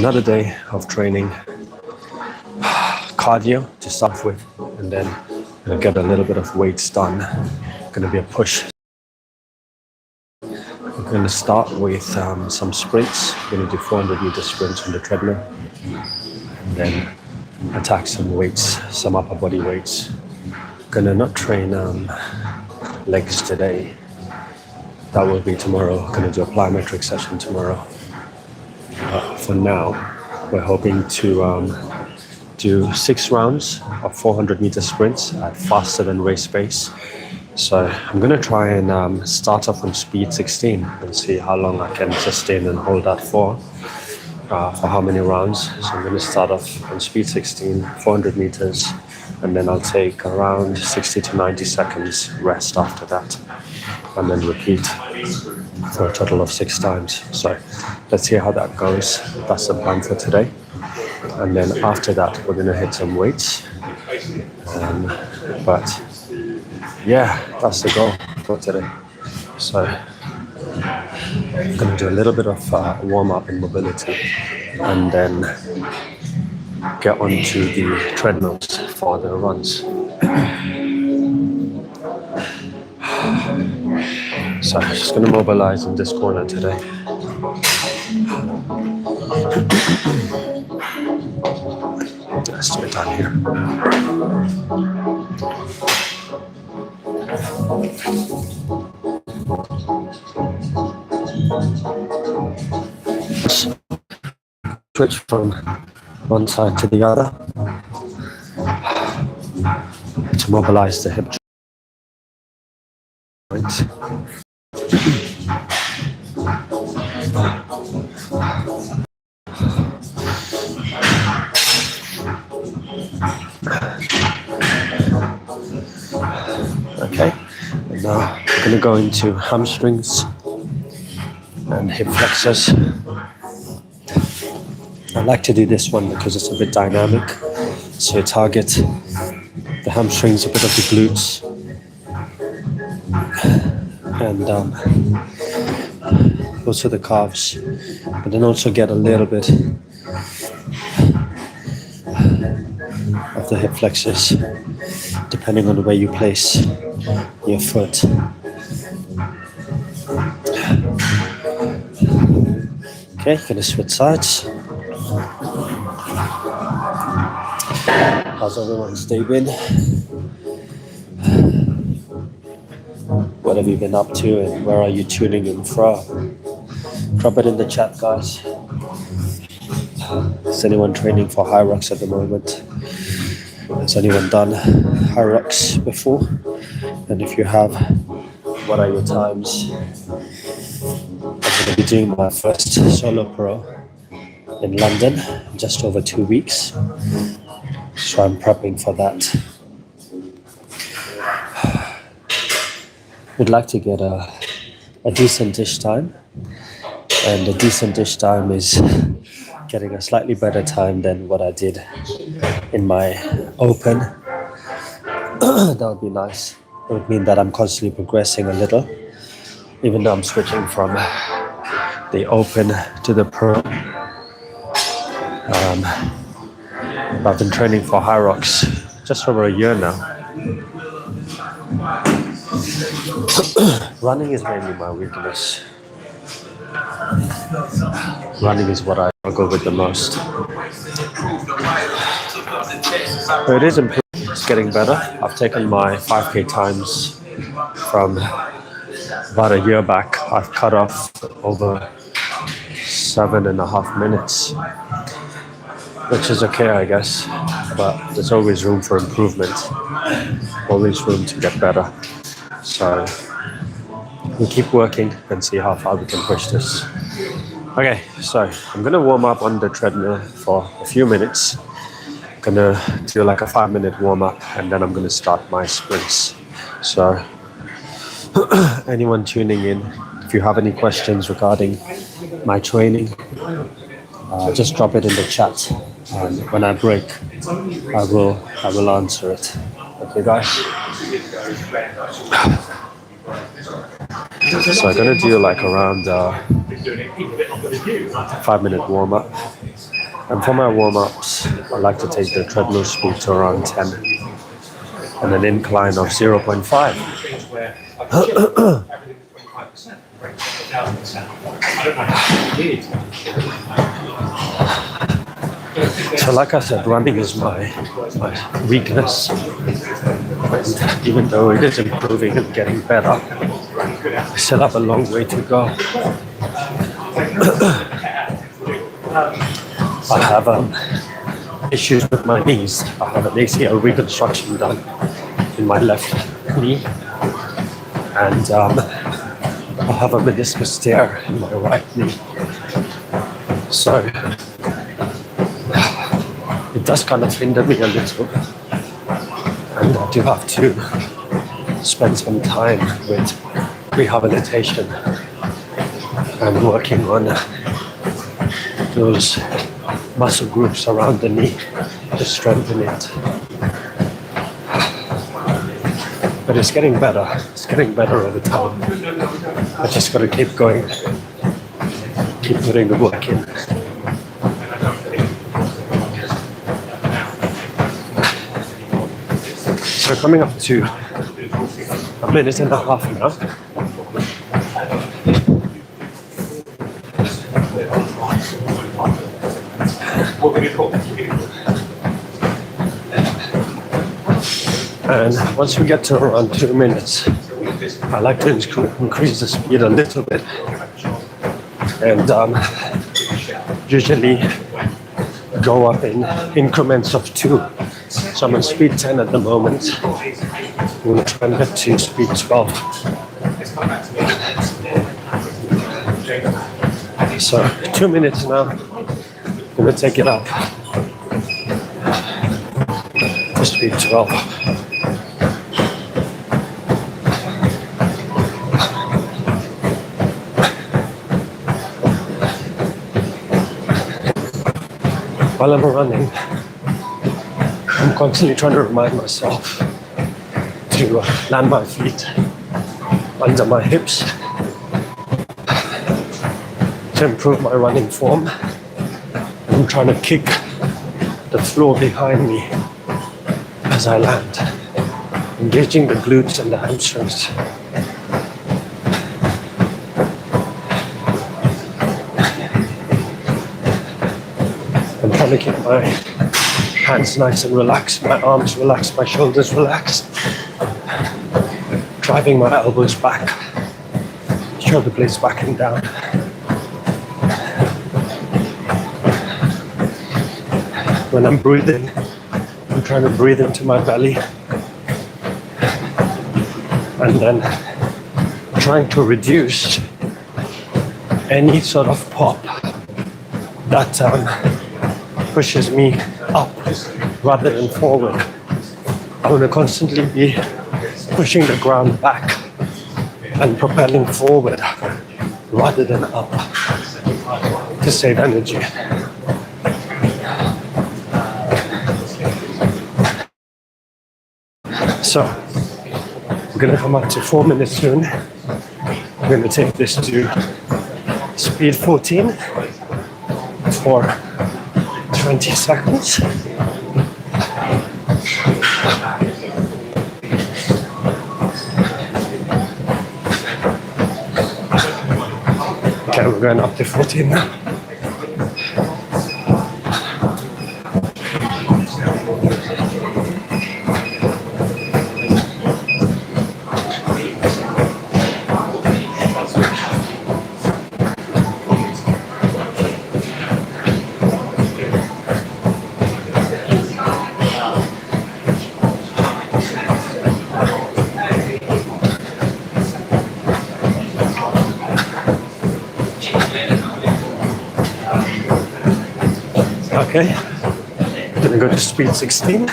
another day of training, cardio to start with, and then get a little bit of weights done. Going to be a push. We're going to start with some sprints. We're going to do 400-meter sprints on the treadmill, and then attack some weights, some upper body weights. Going to not train legs today. That will be tomorrow. Going to do a plyometric session tomorrow. For now, we're hoping to do 6 rounds of 400-meter sprints at faster than race pace. So I'm going to try and start off on speed 16 and see how long I can sustain and hold that for how many rounds. So I'm going to start off on speed 16, 400 meters, and then I'll take around 60 to 90 seconds rest after that, and then repeat for a total of 6 times. So let's see how that goes. That's the plan for today. And then after that, we're going to hit some weights. But yeah, that's the goal for today. So I'm going to do a little bit of warm-up and mobility, and then get onto the treadmills for the runs. So I'm just going to mobilize in this corner today. Let's do it down here. Switch from one side to the other to mobilize the hip joint. Okay, and now I'm going to go into hamstrings and hip flexors. I like to do this one because it's a bit dynamic. So you target the hamstrings, a bit of the glutes, and also the calves, but then also get a little bit of the hip flexors, depending on the way you place your foot. Okay, gonna switch sides. How's everyone's day been? What have you been up to, and where are you tuning in from? Drop it in the chat, guys. Is anyone training for Hyrox at the moment? Has anyone done Hyrox before? And if you have, what are your times? I'm going to be doing my first solo pro in London in just over 2 weeks. So I'm prepping for that. We'd like to get a decent-ish time. And a decent-ish time is getting a slightly better time than what I did in my open. That would be nice. It would mean that I'm constantly progressing a little, even though I'm switching from the open to the pro. I've been training for Hyrox just over a year now. Running is mainly my weakness. Running is what I struggle with the most. But it is improving. It's getting better. I've taken my 5K times from about a year back. I've cut off over 7.5 minutes, which is okay, I guess. But there's always room for improvement. Always room to get better. So we'll keep working and see how far we can push this. Okay, so I'm gonna warm up on the treadmill for a few minutes. Gonna do like a 5-minute warm up, and then I'm gonna start my sprints. So anyone tuning in, if you have any questions regarding my training, just drop it in the chat, and when I break, I will answer it. Okay, guys. So I'm gonna do like around 5-minute warm up, And for my warm-ups, I like to take the treadmill speed to around 10 and an incline of 0.5. So like I said, running is my weakness. And even though it is improving and getting better, I still have a long way to go. I have issues with my knees. I have an ACL reconstruction done in my left knee, and I have a meniscus tear in my right knee. So it does kind of hinder me a little, and I do have to spend some time with rehabilitation and working on those muscle groups around the knee to strengthen it. But it's getting better. It's getting better over time. I just gotta keep going, keep putting the work in. So coming up to a minute and a half now. And once we get to around 2 minutes, I like to increase the speed a little bit. And usually go up in increments of 2. So I'm on speed 10 at the moment. I'm going to try and get to speed 12. So 2 minutes now. I'm going to take it up to speed 12. While I'm running, I'm constantly trying to remind myself to land my feet under my hips to improve my running form. I'm trying to kick the floor behind me as I land, engaging the glutes and the hamstrings. I'm trying to keep my hands nice and relaxed, my arms relaxed, my shoulders relaxed, driving my elbows back, shoulder blades back and down. When I'm breathing, I'm trying to breathe into my belly and then trying to reduce any sort of pop that pushes me up rather than forward. I want to constantly be pushing the ground back and propelling forward rather than up to save energy. So we're going to come up to 4 minutes soon. We're going to take this to speed 14 for 20 seconds. Okay, we're going up to 14 now. Okay, I'm gonna go to speed 16.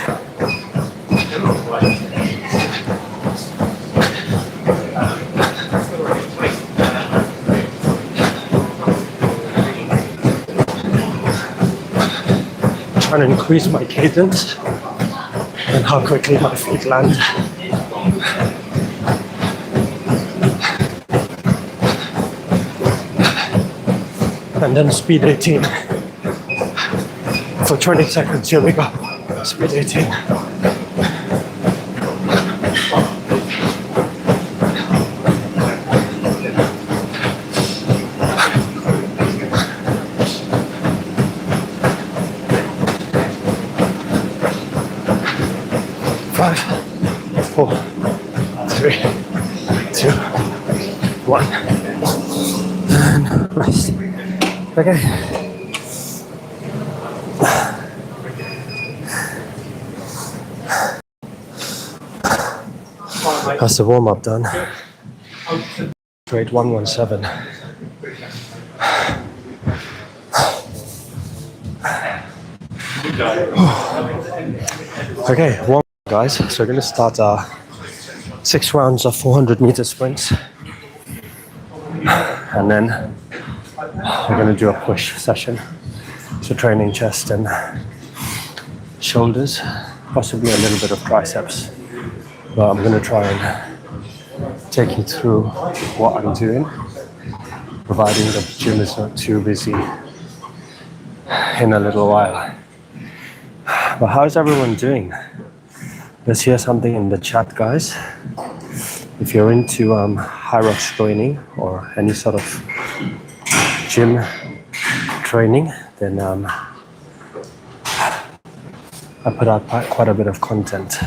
Trying to increase my cadence and how quickly my feet land. And then speed 18. for 20 seconds. Here we go. Speed 18. Five, four, three, two, one. And rest. Okay. That's the warm-up done. Grade 117. Okay, warm up, guys. So we're going to start 6 rounds of 400-meter sprints. And then we're going to do a push session. So training chest and shoulders, possibly a little bit of triceps. But I'm going to try and take you through what I'm doing, providing the gym is not too busy in a little while. But how's everyone doing? Let's hear something in the chat, guys. If you're into Hyrox training or any sort of gym training, then I put out quite a bit of content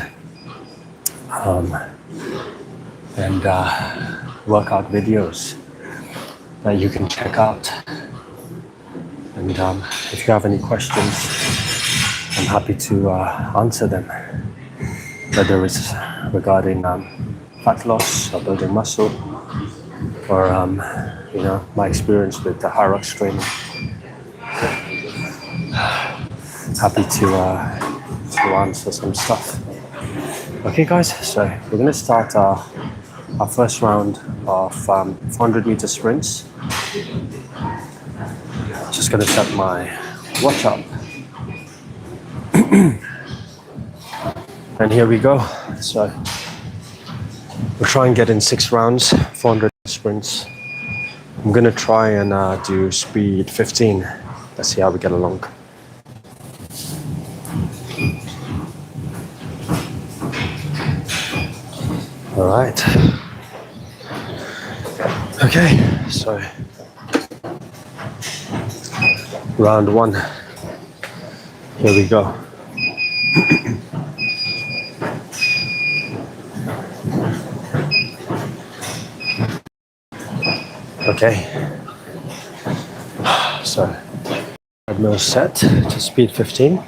and workout videos that you can check out. And if you have any questions, I'm happy to answer them, whether it's regarding fat loss or building muscle, or my experience with the Hyrox training. Happy to answer some stuff. Okay, guys. So we're gonna start our first round of 400-meter sprints. Just gonna set my watch up. And here we go. So we'll try and get in 6 rounds, 400 sprints. I'm gonna try and do speed 15. Let's see how we get along. All right. Okay, so round 1. Here we go. Okay, so treadmill set to speed 15.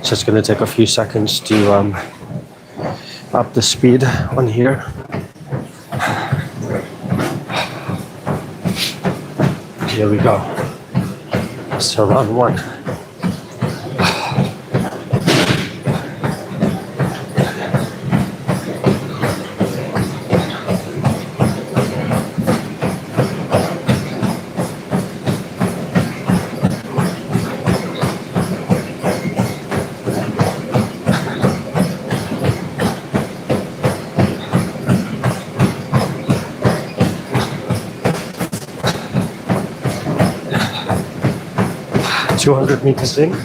So it's going to take a few seconds to up the speed on here. Here we go. So round 1. Two 200 meters in.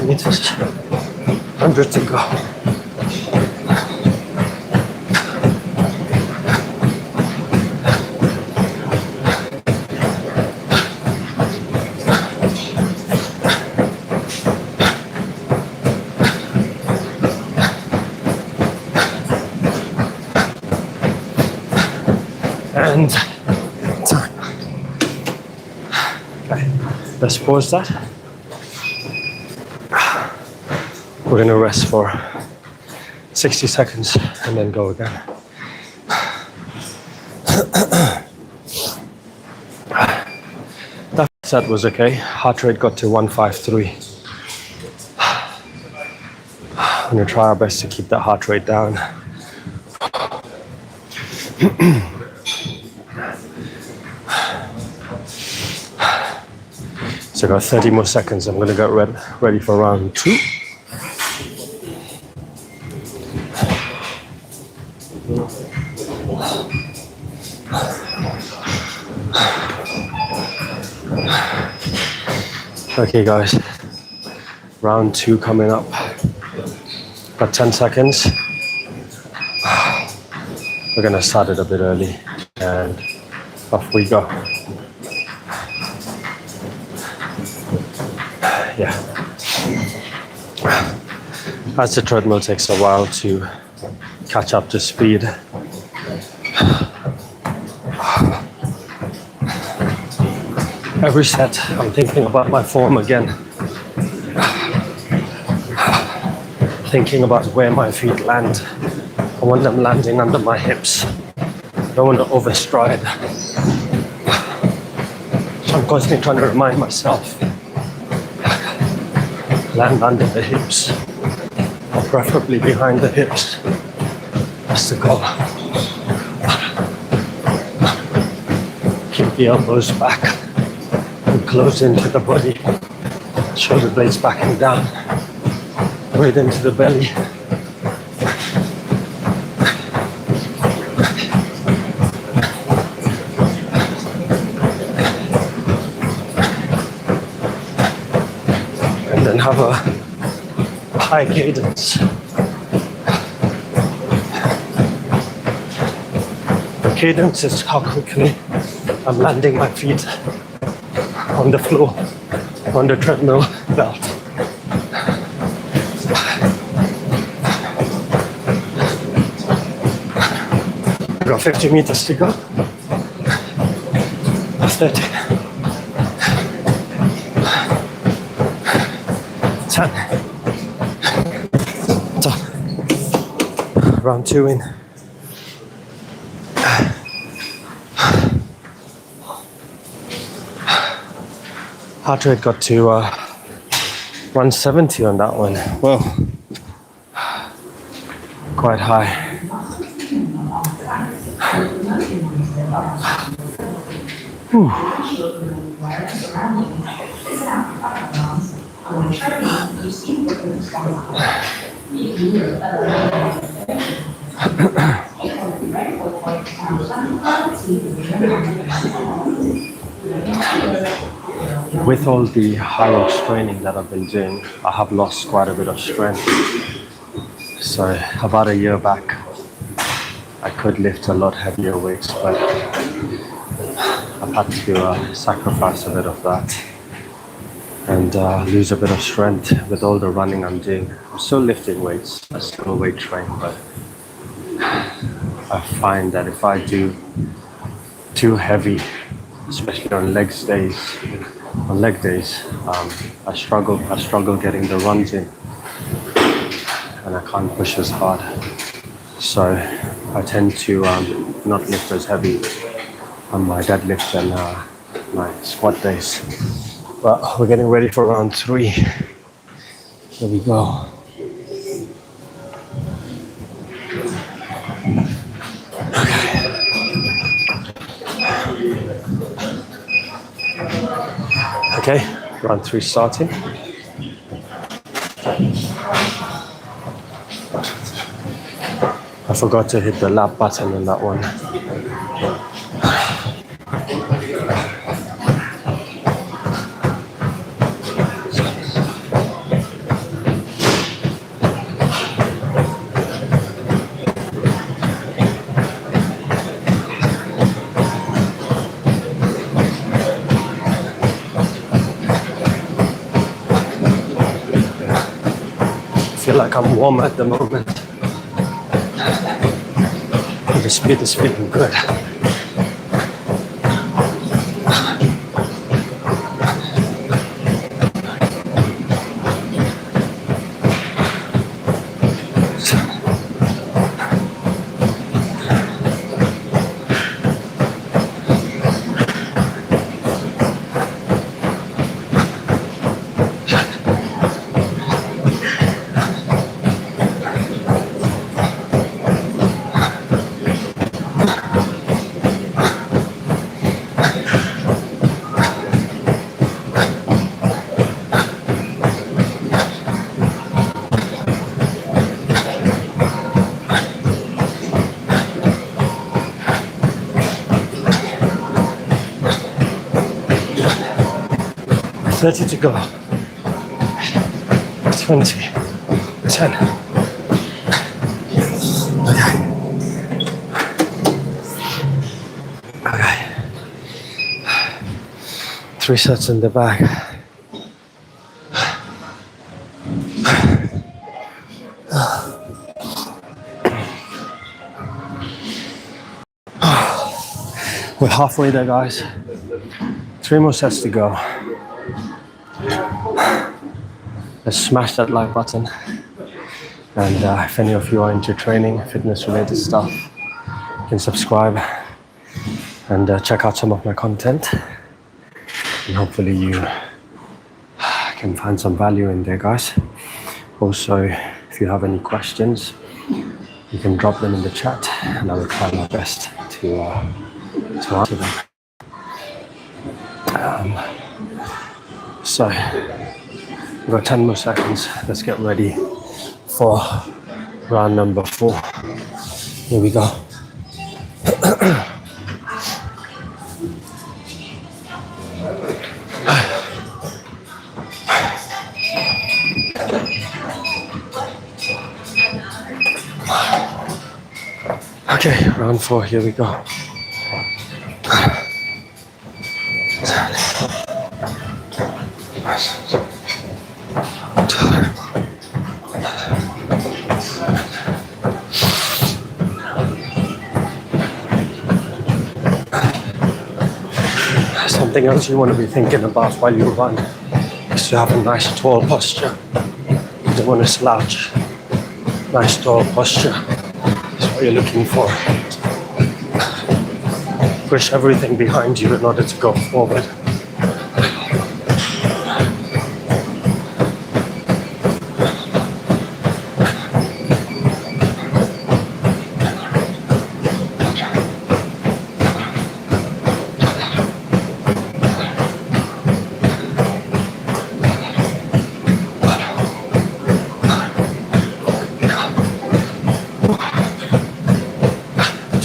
Meters, 100 to go. And time. Okay, let's pause that. We're going to rest for 60 seconds and then go again. That set was okay. Heart rate got to 153. I'm going to try our best to keep that heart rate down. So I got 30 more seconds. I'm gonna get ready for round 2. Okay guys, round 2 coming up. Got 10 seconds. We're gonna start it a bit early and off we go. Yeah. As the treadmill takes a while to catch up to speed. Every set, I'm thinking about my form again. Thinking about where my feet land. I want them landing under my hips. I don't want to overstride. So I'm constantly trying to remind myself. Land under the hips, or preferably behind the hips. That's the goal. Keep the elbows back and close into the body. Shoulder blades backing down. Breathe into the belly. And then have a high cadence. The cadence is how quickly I'm landing my feet on the floor, on the treadmill belt. I've got 50 meters to go. 30. 10. So, round 2 in. Heart rate got to 170 on that one. Well, quite high. Whew. With all the high rocks training that I've been doing, I have lost quite a bit of strength. So about a year back, I could lift a lot heavier weights, but I've had to sacrifice a bit of that and lose a bit of strength with all the running I'm doing. I'm still lifting weights, I still weight train, but I find that if I do too heavy, especially on leg days, I struggle getting the runs in, and I can't push as hard. So I tend to not lift as heavy on my deadlift and my squat days. But we're getting ready for round 3. Here we go. Okay, round 3 starting. I forgot to hit the lap button on that one. I feel like I'm warm at the moment. The speed is feeling good. 30 to go. 20. 10. Okay. 3 sets in the back. We're halfway there, guys. 3 more sets to go. Let's smash that like button. And if any of you are into training, fitness related stuff, you can subscribe and check out some of my content. And hopefully you can find some value in there, guys. Also, if you have any questions, you can drop them in the chat and I will try my best to answer them. So, we've got 10 more seconds. Let's get ready for round number 4. Here we go. Okay, round 4, here we go. Something else you want to be thinking about while you run is to have a nice tall posture. You don't want to slouch. Nice tall posture is what you're looking for. Push everything behind you in order to go forward.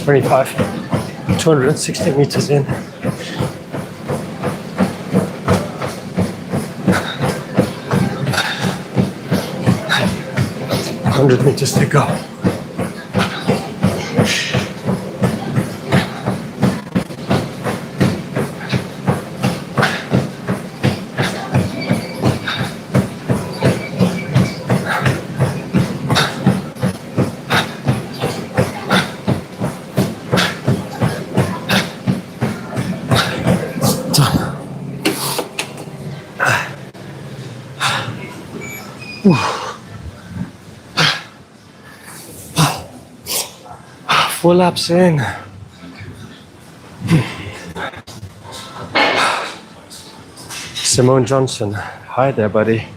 Twenty-five, 260 meters in. 100 meters to go. Four laps in. Simone Johnson. Hi there, buddy.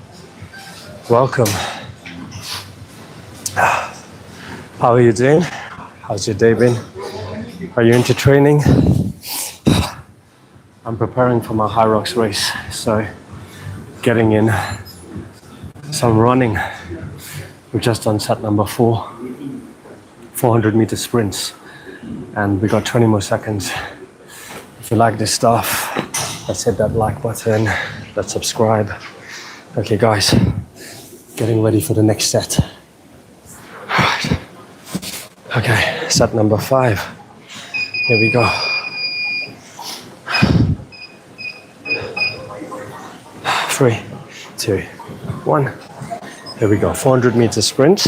Welcome. How are you doing? How's your day been? Are you into training? I'm preparing for my High Rocks race, so getting in some running. We've just done set number 4. 400 meter sprints, and we got 20 more seconds. If you like this stuff, let's hit that like button, let's subscribe. Okay guys, getting ready for the next set. Alright. Okay, set number 5. Here we go. 3, 2, 1. Here we go, 400 meter sprint.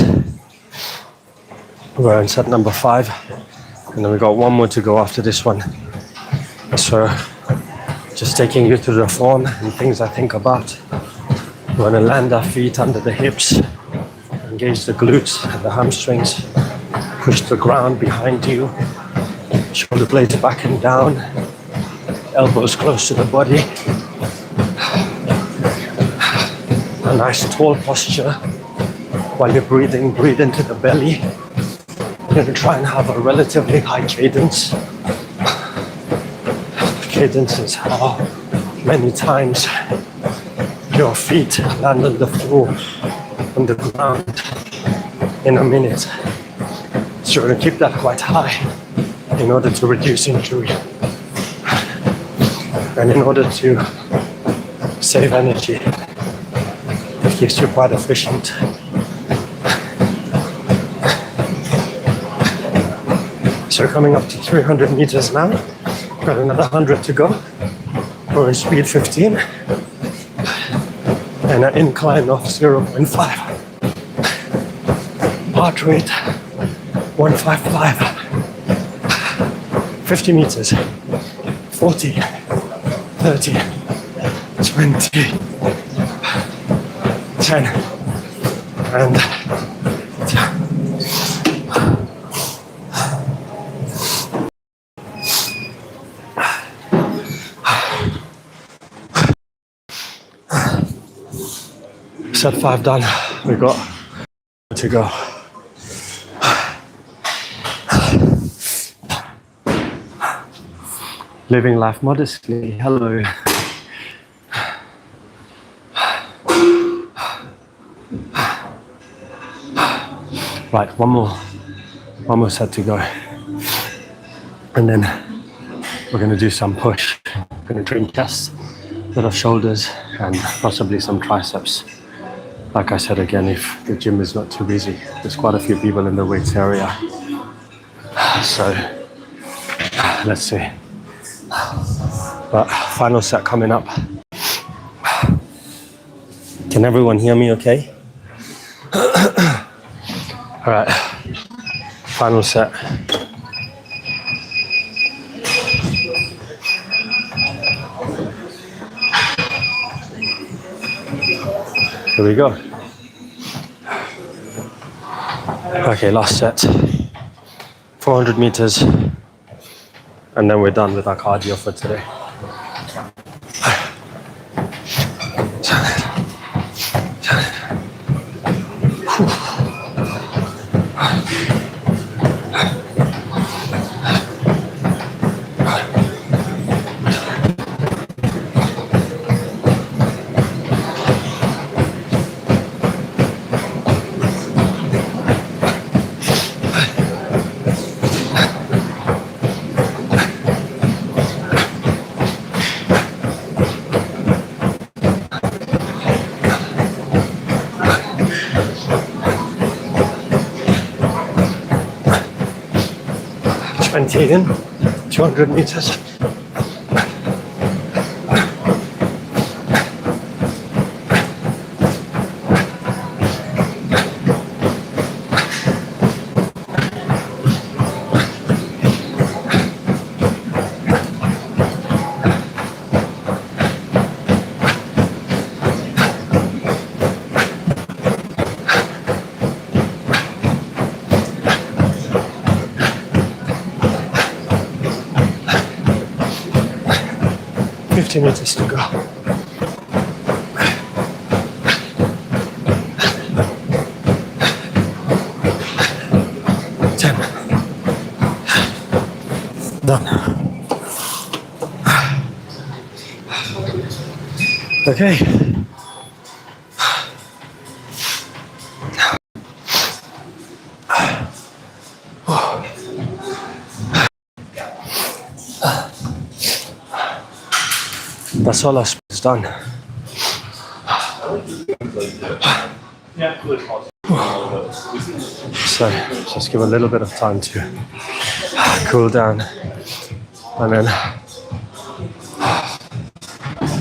We're on set number 5, and then we got 1 more to go after this one. So, just taking you through the form and things I think about. We want to land our feet under the hips, engage the glutes and the hamstrings, push the ground behind you, shoulder blades back and down, elbows close to the body. A nice tall posture. While you're breathing, breathe into the belly. You're going to try and have a relatively high cadence. Cadence is how many times your feet land on the floor, on the ground in a minute. So you're going to keep that quite high in order to reduce injury. And in order to save energy. It keeps you quite efficient. So we're coming up to 300 meters now. Got another 100 to go. We're in speed 15 and an incline of 0.5. Heart rate 155. 50 meters. 40, 30, 20, 10, and 10. Set 5 done. We got to go. Living life modestly. Hello. Right, one more set to go. And then we're gonna do some push. We're gonna train chest, a bit of shoulders, and possibly some triceps. Like I said again, if the gym is not too busy, there's quite a few people in the weights area. So let's see. But final set coming up. Can everyone hear me okay? All right, final set. Here we go. Okay, last set. 400 meters. And then we're done with our cardio for today. In 200 meters. Meters to go. 10. Done. Okay. That's all our is done. So just give a little bit of time to cool down, and then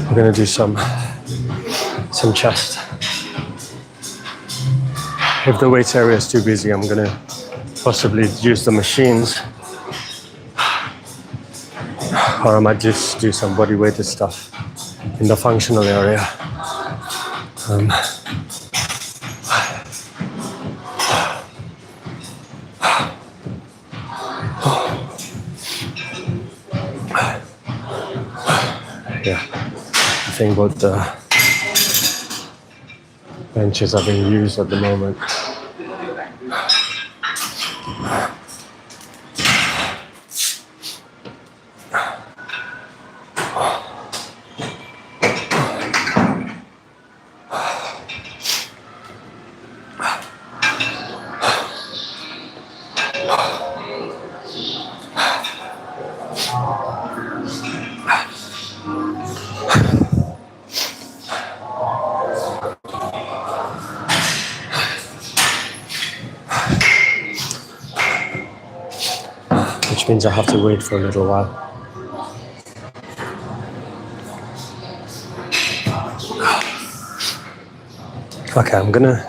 we're gonna do some chest. If the weights area is too busy, I'm gonna possibly use the machines, or I might just do some body weighted stuff in the functional area. Yeah, I think both the benches are being used at the moment. which means I have to wait for a little while. Okay, I'm gonna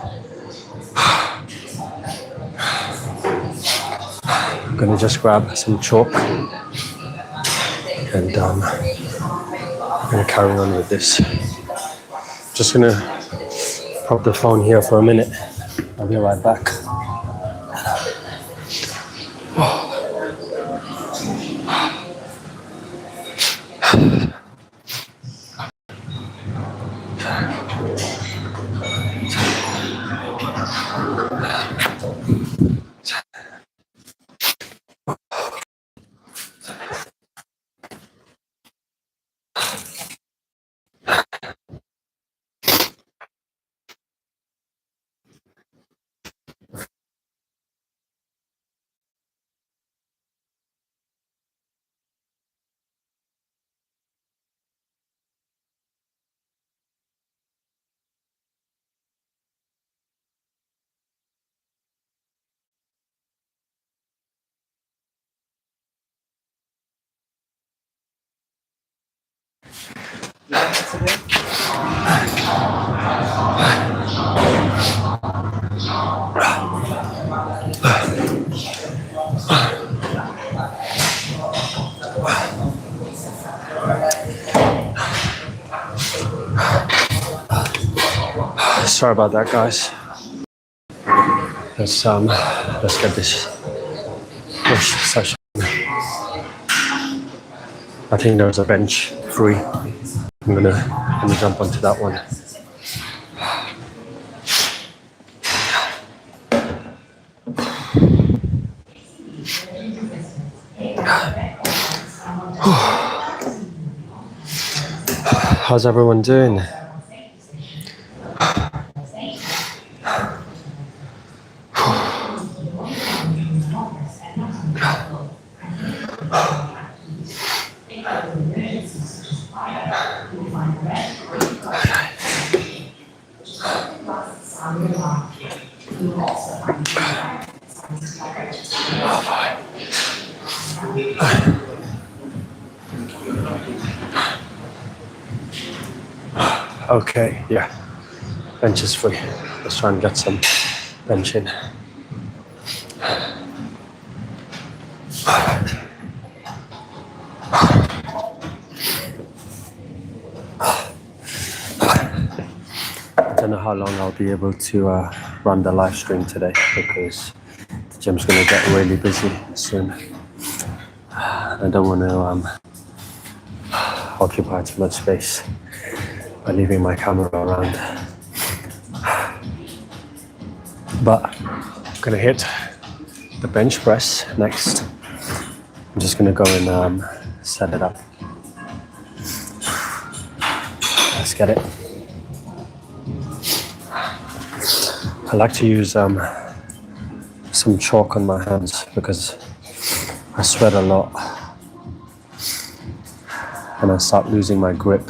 just grab some chalk and I'm gonna carry on with this. Just gonna prop the phone here for a minute. I'll be right back. Sorry about that, guys. Let's get this push session. I think there's a bench free. I'm gonna jump onto that one. How's everyone doing? Okay, yeah, bench is free. Let's try and get some bench in. I don't know how long I'll be able to run the live stream today because the gym's going to get really busy soon. I don't want to occupy too much space by leaving my camera around. But I'm going to hit the bench press next. I'm just going to go and set it up. Let's get it. I like to use some chalk on my hands because I sweat a lot and I start losing my grip.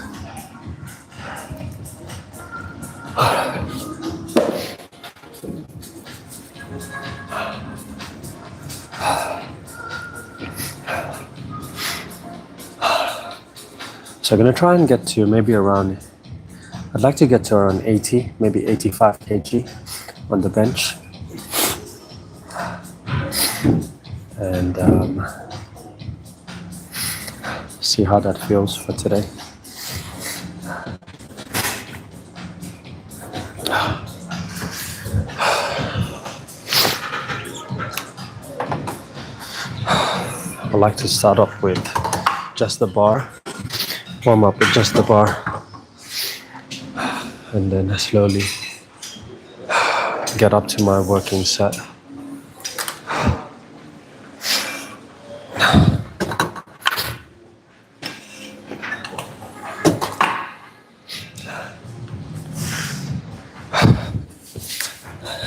So I'm going to try and get to maybe around, I'd like to get to around 80, maybe 85 kg on the bench. And see how that feels for today. I like to start off with just the bar. Warm up with just the bar and then slowly get up to my working set.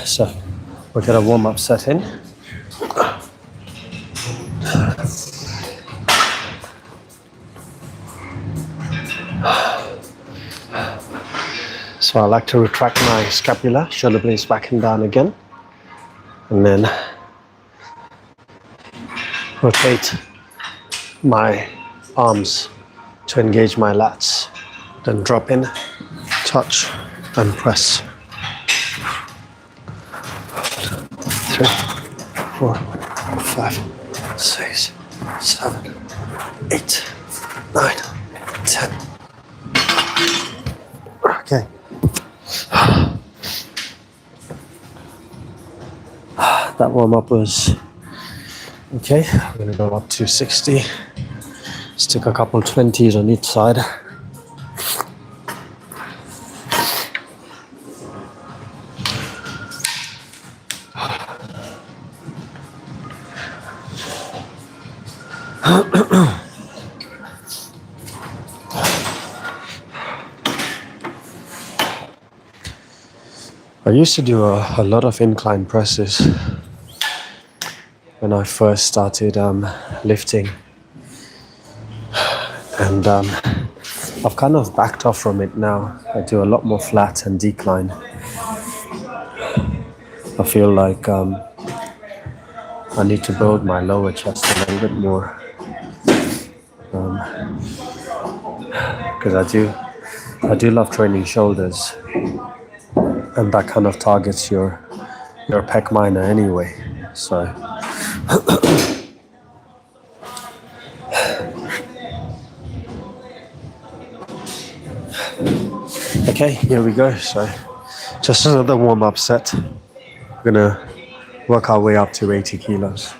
So we'll get a warm up set in. So I like to retract my scapula, shoulder blades back and down again. And then rotate my arms to engage my lats, then drop in, touch, and press. 3, 4, 5, 6, 7, 8, 9, 10. Okay. That warm up was okay. I'm gonna go up to 60. Stick a couple 20s on each side. I used to do a lot of incline presses when I first started lifting, and I've kind of backed off from it now. I do a lot more flat and decline. I feel like I need to build my lower chest a little bit more, because I do love training shoulders, and that kind of targets your pec minor anyway. So okay, here we go. So just another warm-up set. We're gonna work our way up to 80 kilos.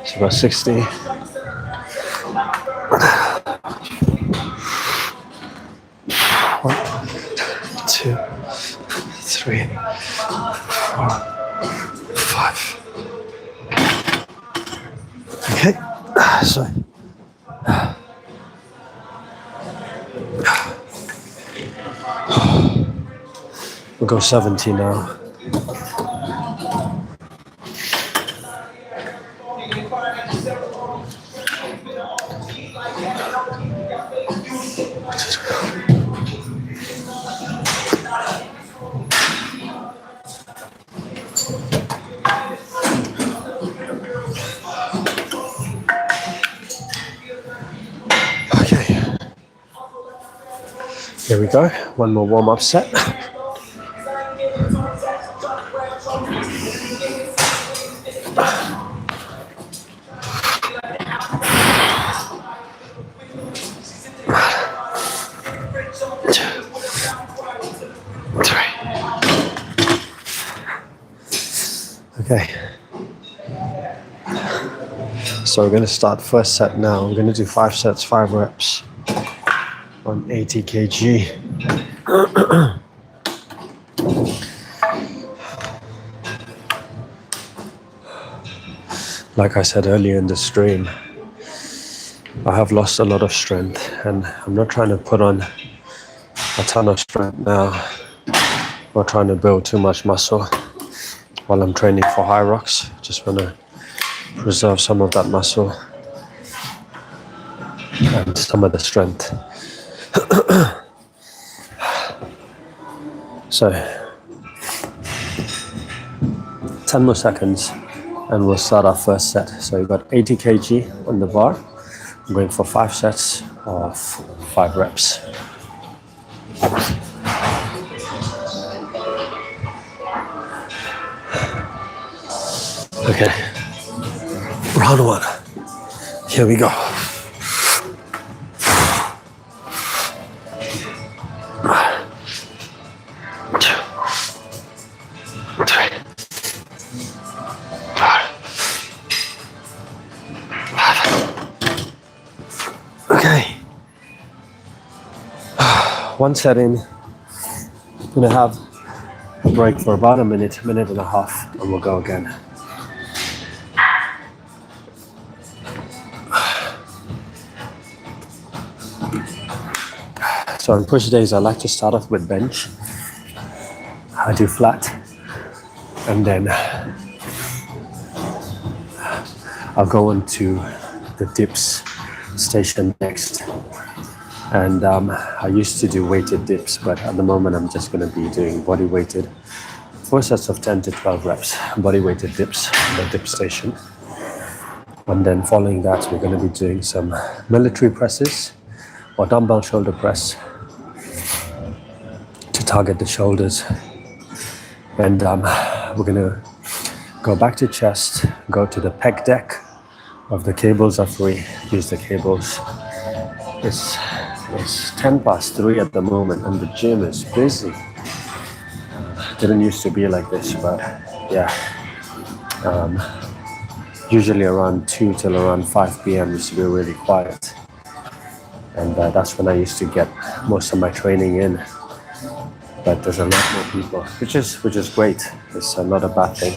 So about 60. 1, 2, 3, 4, 5. Okay, so we'll go 70 now. Here we go, one more warm-up set. Okay. So we're going to start first set now. I'm going to do 5 sets, 5 reps on 80 kg. Like I said earlier in the stream, I have lost a lot of strength, and I'm not trying to put on a ton of strength now. I'm not trying to build too much muscle while I'm training for high rocks. Just want to preserve some of that muscle and some of the strength. So 10 more seconds and we'll start our first set. So you've got 80 kg on the bar. I'm going for 5 sets of 5 reps. Okay, round 1. Here we go. 1, 2, 3, 4, 5. Okay. One set in. I'm gonna have a break for about a minute and a half, and we'll go again. So on push days, I like to start off with bench. I do flat, and then I'll go into the dips station next. And I used to do weighted dips, but at the moment I'm just going to be doing body weighted. 4 sets of 10 to 12 reps, body weighted dips on the dip station. And then following that, we're going to be doing some military presses or dumbbell shoulder press to target the shoulders. And we're going to go back to chest, go to the pec deck of the cables are free, use the cables. It's 10 past 3 at the moment and the gym is busy. Didn't used to be like this, but yeah. Usually around 2 till around 5 p.m. used to be really quiet. And that's when I used to get most of my training in. But there's a lot more people, which is great. It's not a bad thing.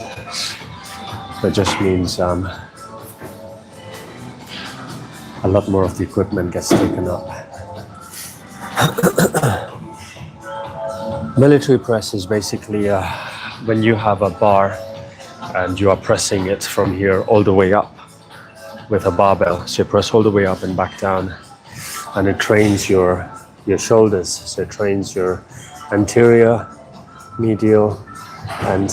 It just means a lot more of the equipment gets taken up. Military press is basically when you have a bar and you are pressing it from here all the way up with a barbell. So you press all the way up and back down, and it trains your shoulders. So it trains your anterior, medial, and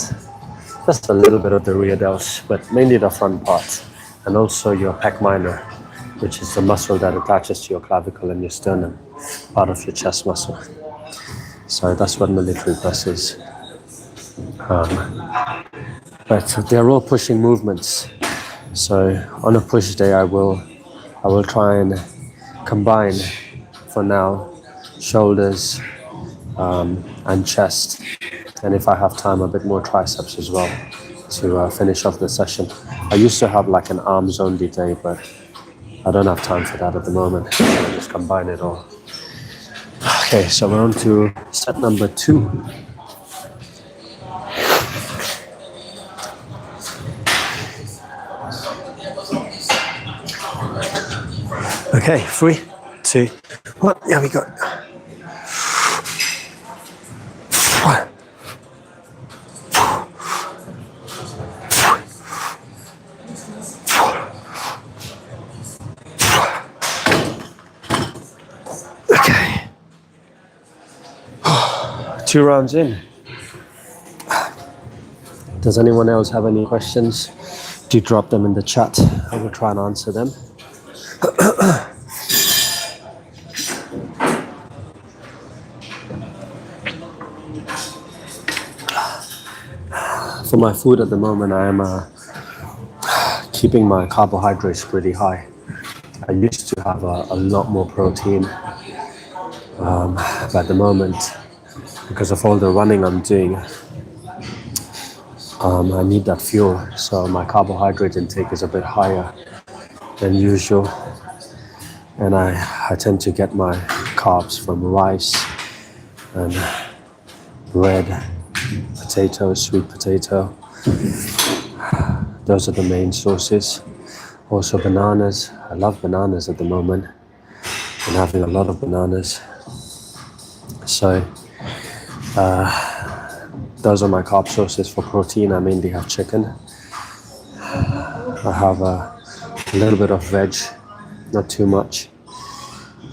just a little bit of the rear delts, but mainly the front part, and also your pec minor, which is the muscle that attaches to your clavicle and your sternum, part of your chest muscle. So that's what military press is. But they're all pushing movements. So on a push day, I will try and combine, for now, shoulders and chest, and if I have time, a bit more triceps as well to finish off the session. I used to have like an arms only day, but I don't have time for that at the moment. So I just combine it all. Okay, so we're on to set number 2. Okay, 3, 2, 1. Here we go. 1. Okay. 2 rounds in. Does anyone else have any questions? Do drop them in the chat. I will try and answer them. For my food at the moment, I am keeping my carbohydrates pretty high. I used to have a lot more protein, but at the moment, because of all the running I'm doing, I need that fuel. So my carbohydrate intake is a bit higher than usual, and I tend to get my carbs from rice and bread, potato, sweet potato. Those are the main sources. Also bananas. I love bananas at the moment. I'm having a lot of bananas. So those are my carb sources. For protein, I mainly have chicken. I have a little bit of veg, not too much,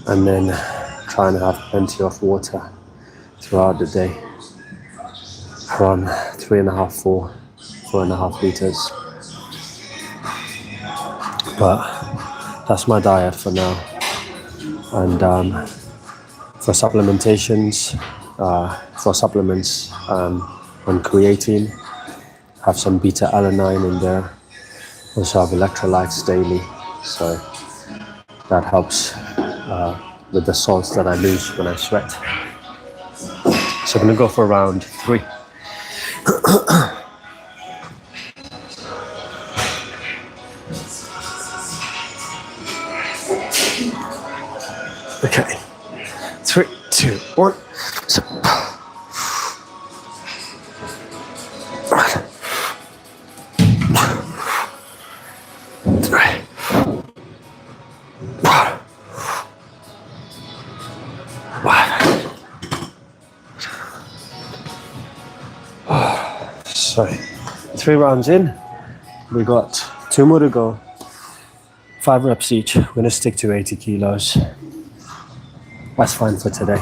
and then try and have plenty of water throughout the day, around 4.5 liters. But that's my diet for now. And for supplementations, on creatine, have some beta-alanine in there. Also have electrolytes daily, so that helps with the salts that I lose when I sweat. So I'm gonna go for round 3. Okay, 3, 2, 1. So, 3. So, 3 rounds in, we got 2 more to go, 5 reps each. We're gonna stick to 80 kilos. That's fine for today.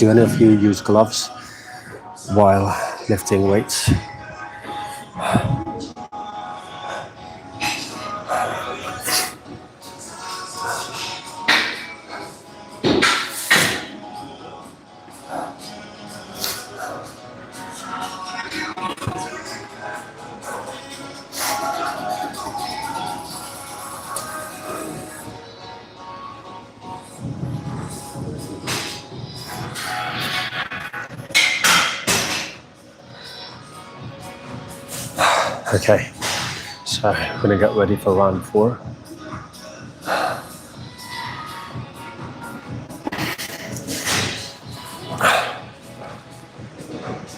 Do any of you use gloves while lifting weights? Okay, so I'm gonna get ready for round 4.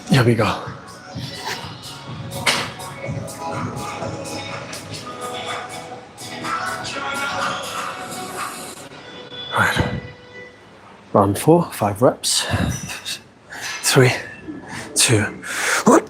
Here we go. Right. Round 4, 5 reps. 3, 2, 1.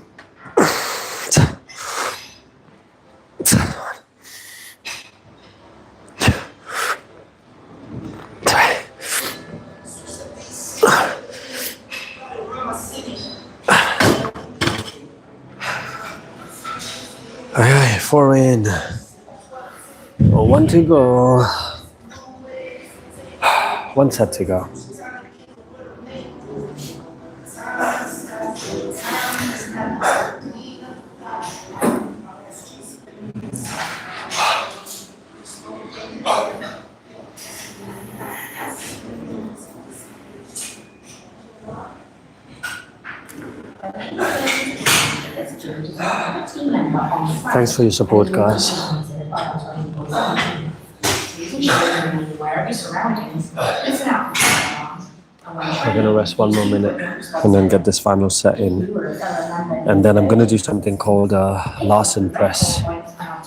Okay, 4 in. 1 to go. 1 set to go. Thanks for your support, guys. I'm gonna rest 1 more minute and then get this final set in. And then I'm gonna do something called a Larsen press.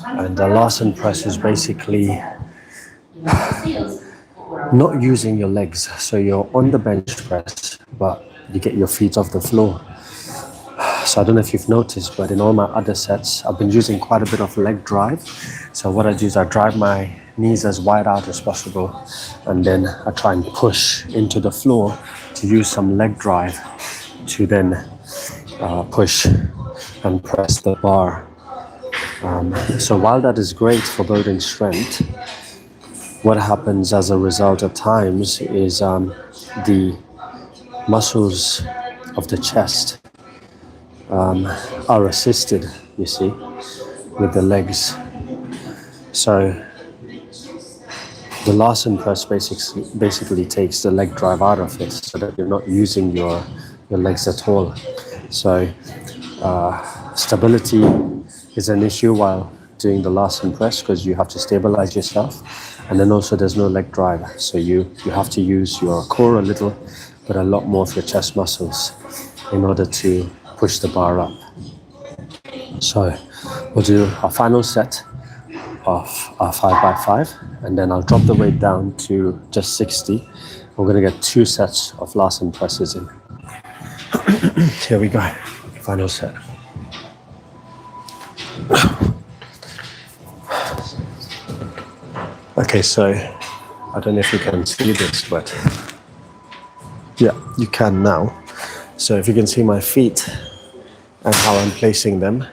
And the Larsen press is basically not using your legs. So you're on the bench press, but you get your feet off the floor. So I don't know if you've noticed, but in all my other sets, I've been using quite a bit of leg drive. So what I do is I drive my knees as wide out as possible, and then I try and push into the floor to use some leg drive to then push and press the bar. So while that is great for building strength, what happens as a result at times is the muscles of the chest are assisted, you see, with the legs. So the Larsen press basically takes the leg drive out of it so that you're not using your legs at all. So stability is an issue while doing the Larsen press because you have to stabilize yourself, and then also there's no leg drive, so you have to use your core a little, but a lot more of your chest muscles in order to push the bar up. So we'll do our final set of 5x5, and then I'll drop the weight down to just 60. We're gonna get 2 sets of Larsen presses in. Here we go, final set. Okay, so I don't know if you can see this, but yeah, you can now. So if you can see my feet and how I'm placing them,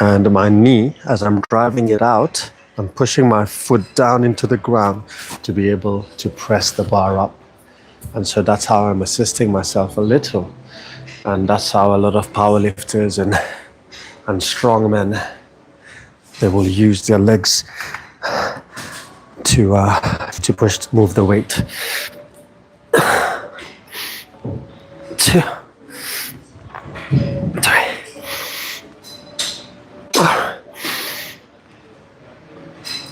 and my knee, as I'm driving it out, I'm pushing my foot down into the ground to be able to press the bar up. And so that's how I'm assisting myself a little. And that's how a lot of powerlifters and strong men, they will use their legs to move the weight. 2, 3, 4,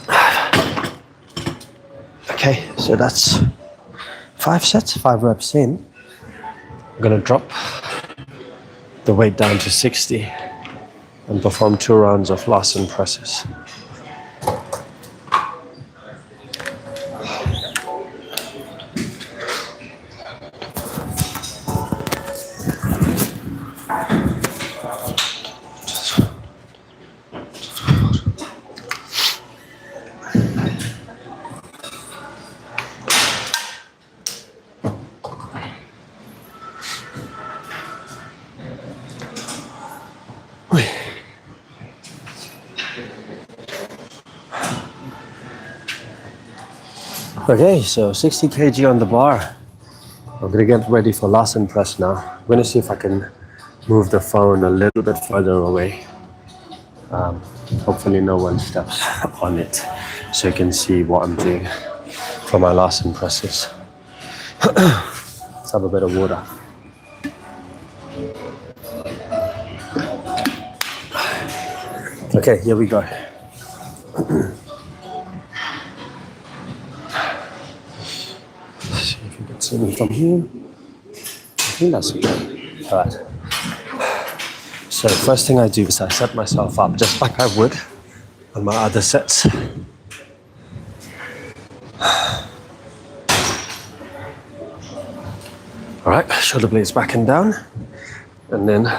5. Okay, so that's 5 sets, 5 reps in. I'm gonna drop the weight down to 60 and perform 2 rounds of Larsen presses. Okay, so 60 kg on the bar. I'm gonna get ready for Larsen press now. I'm gonna see if I can move the phone a little bit further away. Hopefully no one steps on it, so you can see what I'm doing for my Larsen presses. Let's have a bit of water. Okay, here we go. See if you can see me from here. I think that's okay. All right. So first thing I do is I set myself up just like I would on my other sets. All right, shoulder blades back and down. And then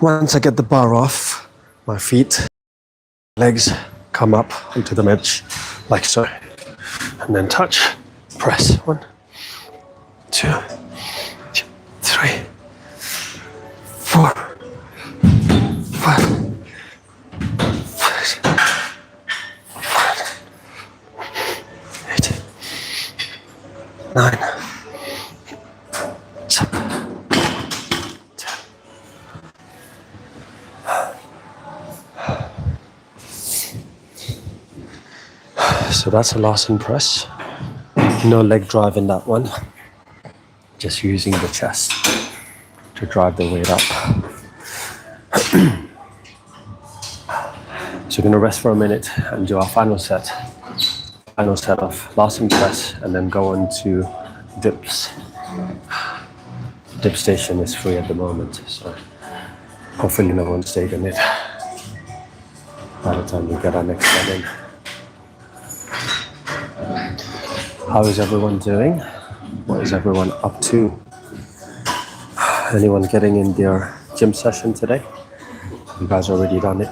once I get the bar off, my feet, legs come up onto the bench like so. And then touch, press. 1, 2, 3, 4, 5, 6, 8, 9, 7, 10. So that's a Larsen press. No leg drive in that one. Just using the chest to drive the weight up. So we're going to rest for a minute and do our final set. Final set of Larsen press and then go on to dips. Dip station is free at the moment, so hopefully no one's taken it by the time we get our next one in. How is everyone doing? What is everyone up to? Anyone getting in their gym session today? You guys already done it.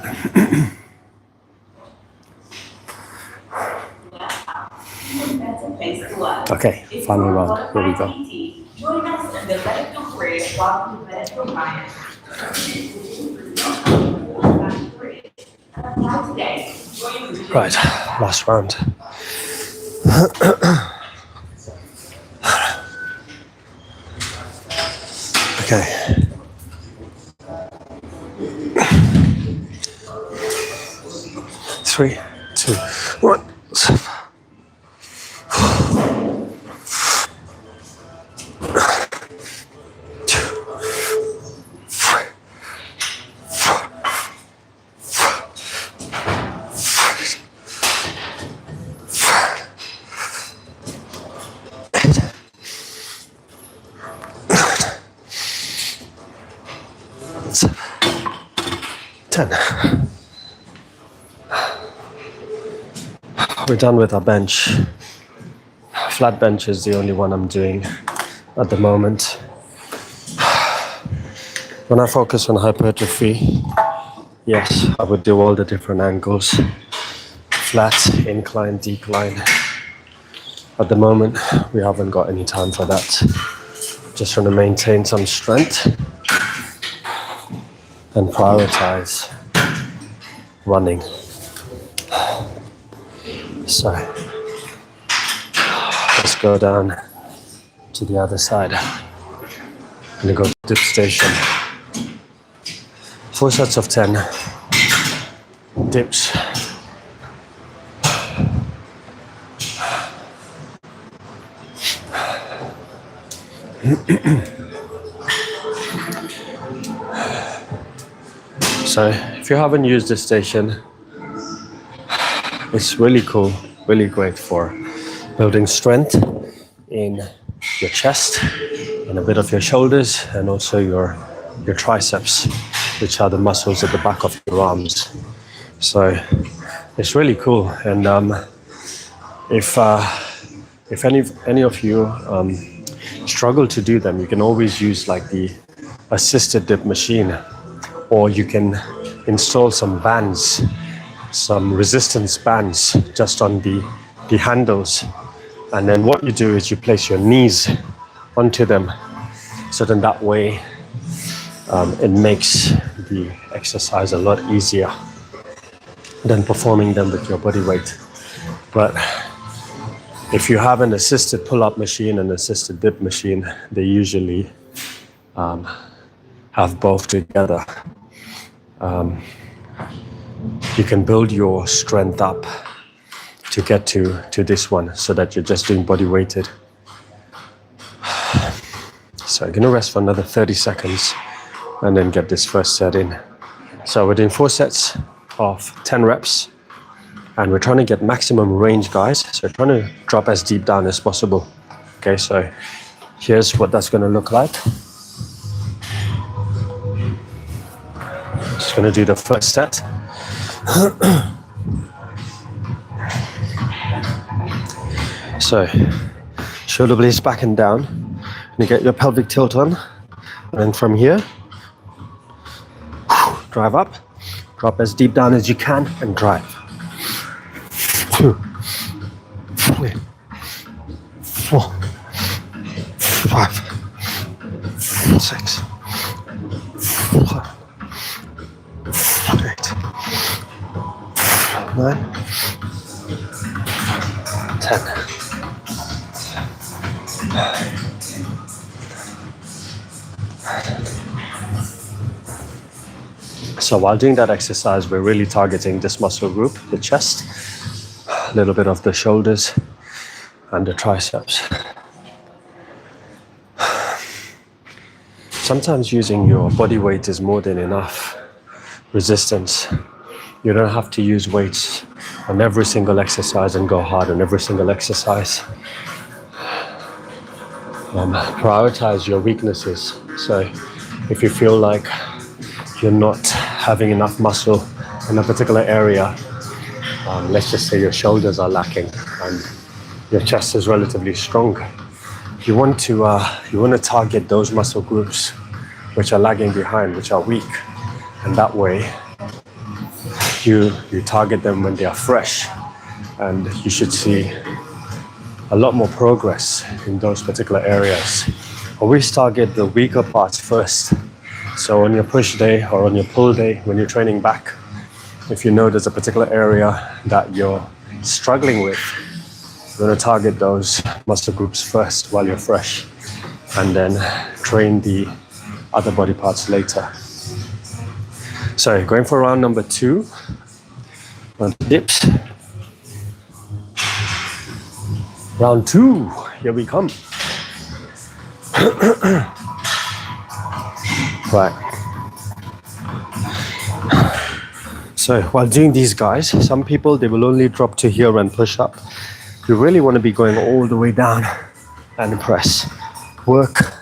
Okay, final round. Here we go. Right, last round. Okay. Three, 2, 1. We're done with our bench. Flat bench is the only one I'm doing at the moment. When I focus on hypertrophy, yes, I would do all the different angles. Flat, incline, decline. At the moment, we haven't got any time for that. Just trying to maintain some strength and prioritize running. So let's go down to the other side. I'm gonna go to dip station. 4 sets of 10 dips. So if you haven't used this station, it's really cool, really great for building strength in your chest and a bit of your shoulders and also your triceps, which are the muscles at the back of your arms. So it's really cool. And if any of you struggle to do them, you can always use like the assisted dip machine, or you can install some bands, some resistance bands just on the handles. And then what you do is you place your knees onto them. So then that way it makes the exercise a lot easier than performing them with your body weight. But If you have an assisted pull-up machine and assisted dip machine, they usually have both together. You can build your strength up to get to this one so that you're just doing body weighted. So I'm going to rest for another 30 seconds and then get this first set in. So we're doing 4 sets of 10 reps and we're trying to get maximum range, guys. So we're trying to drop as deep down as possible. Okay, so here's what that's going to look like. Just going to do the first set. So shoulder blades back and down. You get your pelvic tilt on, and then from here, drive up, drop as deep down as you can, and drive. 2, 3, 4, 5, 6, 7, 8, 9, 10. So while doing that exercise, we're really targeting this muscle group, the chest, a little bit of the shoulders and the triceps. Sometimes using your body weight is more than enough resistance. You don't have to use weights on every single exercise and go hard on every single exercise. Prioritize your weaknesses. So if you feel like you're not having enough muscle in a particular area, let's just say your shoulders are lacking and your chest is relatively strong, you want to target those muscle groups which are lagging behind, which are weak, and that way you target them when they are fresh, and you should see a lot more progress in those particular areas. Always target the weaker parts first. So on your push day or on your pull day, when you're training back, if you know there's a particular area that you're struggling with, you're going to target those muscle groups first while you're fresh, and then train the other body parts later. So going for round number 2 on dips. Round 2, here we come. Right. So while doing these guys, some people, they will only drop to here and push up. You really want to be going all the way down and press. Work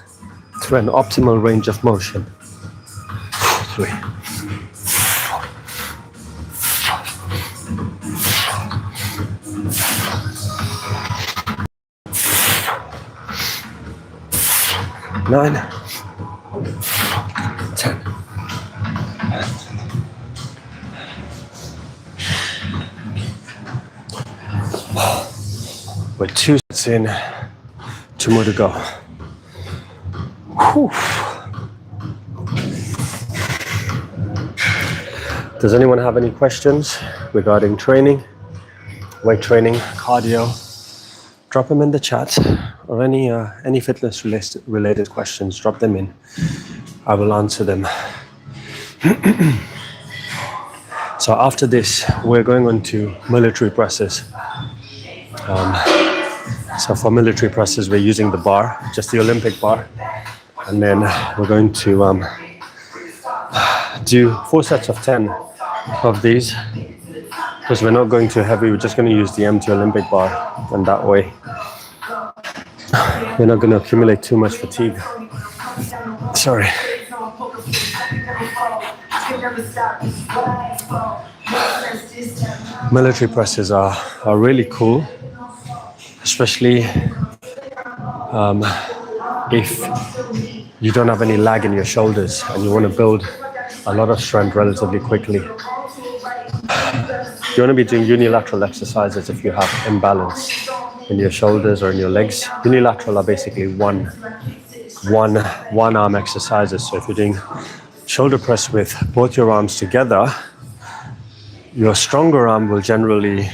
to an optimal range of motion. 3, 4, 5, 9, 10. We're 2 sets in, 2 more to go. Whew. Does anyone have any questions regarding training, weight training, cardio? Drop them in the chat, or any fitness related questions, drop them in. I will answer them. So after this, we're going on to military presses. So for military presses, we're using the bar, just the Olympic bar. And then we're going to do 4 sets of 10 of these. Because we're not going too heavy, we're just going to use the empty Olympic bar. And that way, we're not going to accumulate too much fatigue. Sorry. Military presses are really cool, especially if you don't have any lag in your shoulders and you want to build a lot of strength relatively quickly. You want to be doing unilateral exercises if you have imbalance in your shoulders or in your legs. Unilateral are basically one arm exercises. So if you're doing shoulder press with both your arms together, your stronger arm will generally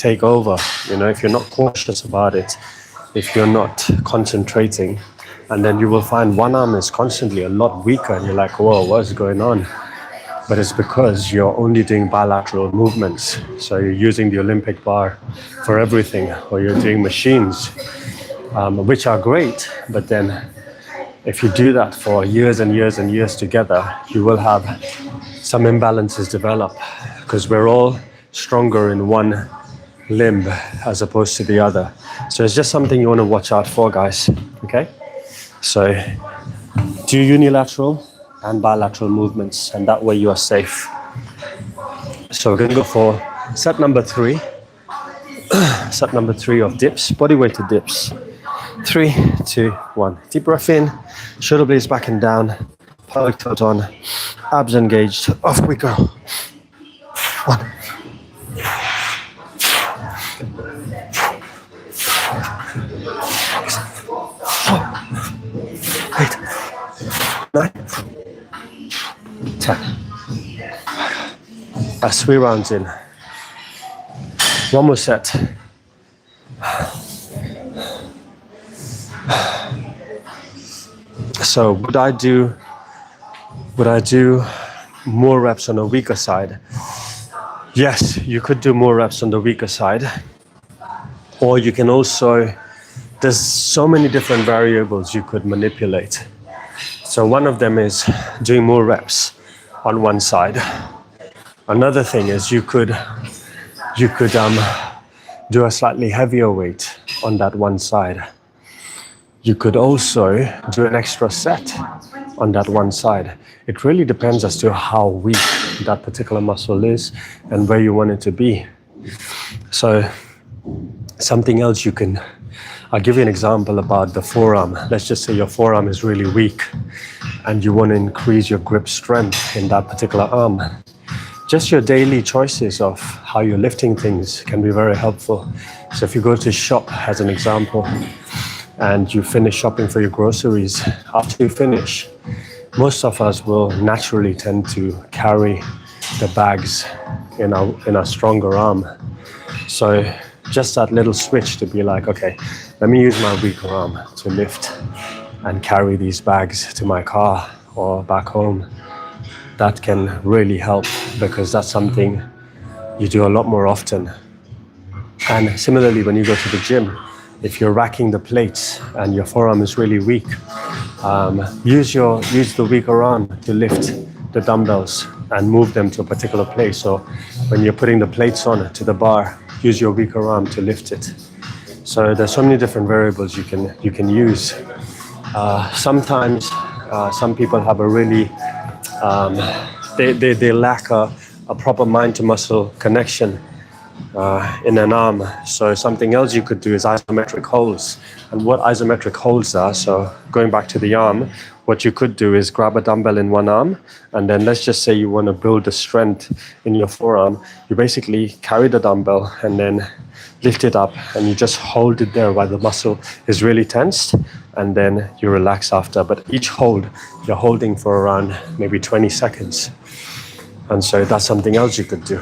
take over. You know, if you're not cautious about it, if you're not concentrating, and then you will find one arm is constantly a lot weaker, and you're like, whoa, what's going on? But it's because you're only doing bilateral movements. So you're using the Olympic bar for everything, or you're doing machines, which are great. But then if you do that for years and years and years together, you will have some imbalances develop, because we're all stronger in one limb as opposed to the other. So it's just something you want to watch out for, guys. Okay? So do unilateral and bilateral movements, and that way you are safe. So we're going to go for set number 3. Set number 3 of dips, body weighted dips. 3, 2, 1. Deep breath in, shoulder blades back and down, pelvic tilt on, abs engaged. Off we go. 1. 8, 9, 10. That's 3 rounds in. One more set. So would I do more reps on the weaker side? Yes, you could do more reps on the weaker side. Or you can also, there's so many different variables you could manipulate. So one of them is doing more reps on one side. Another thing is you could do a slightly heavier weight on that one side. You could also do an extra set on that one side. It really depends as to how weak that particular muscle is and where you want it to be. So something else you can, I'll give you an example about the forearm. Let's just say your forearm is really weak and you want to increase your grip strength in that particular arm. Just your daily choices of how you're lifting things can be very helpful. So if you go to shop, as an example, and you finish shopping for your groceries, after you finish, most of us will naturally tend to carry the bags in a stronger arm. So just that little switch to be like, okay, let me use my weaker arm to lift and carry these bags to my car or back home. That can really help, because that's something you do a lot more often. And similarly, when you go to the gym, if you're racking the plates and your forearm is really weak, use the weaker arm to lift the dumbbells and move them to a particular place. So when you're putting the plates on to the bar, use your weaker arm to lift it. So there's so many different variables you can use. Sometimes some people have a really they lack a proper mind to muscle connection in an arm. So something else you could do is isometric holds. And what isometric holds are, so going back to the arm, what you could do is grab a dumbbell in one arm, and then let's just say you want to build the strength in your forearm. You basically carry the dumbbell and then lift it up, and you just hold it there while the muscle is really tensed, and then you relax after. But each hold, you're holding for around maybe 20 seconds. And so that's something else you could do.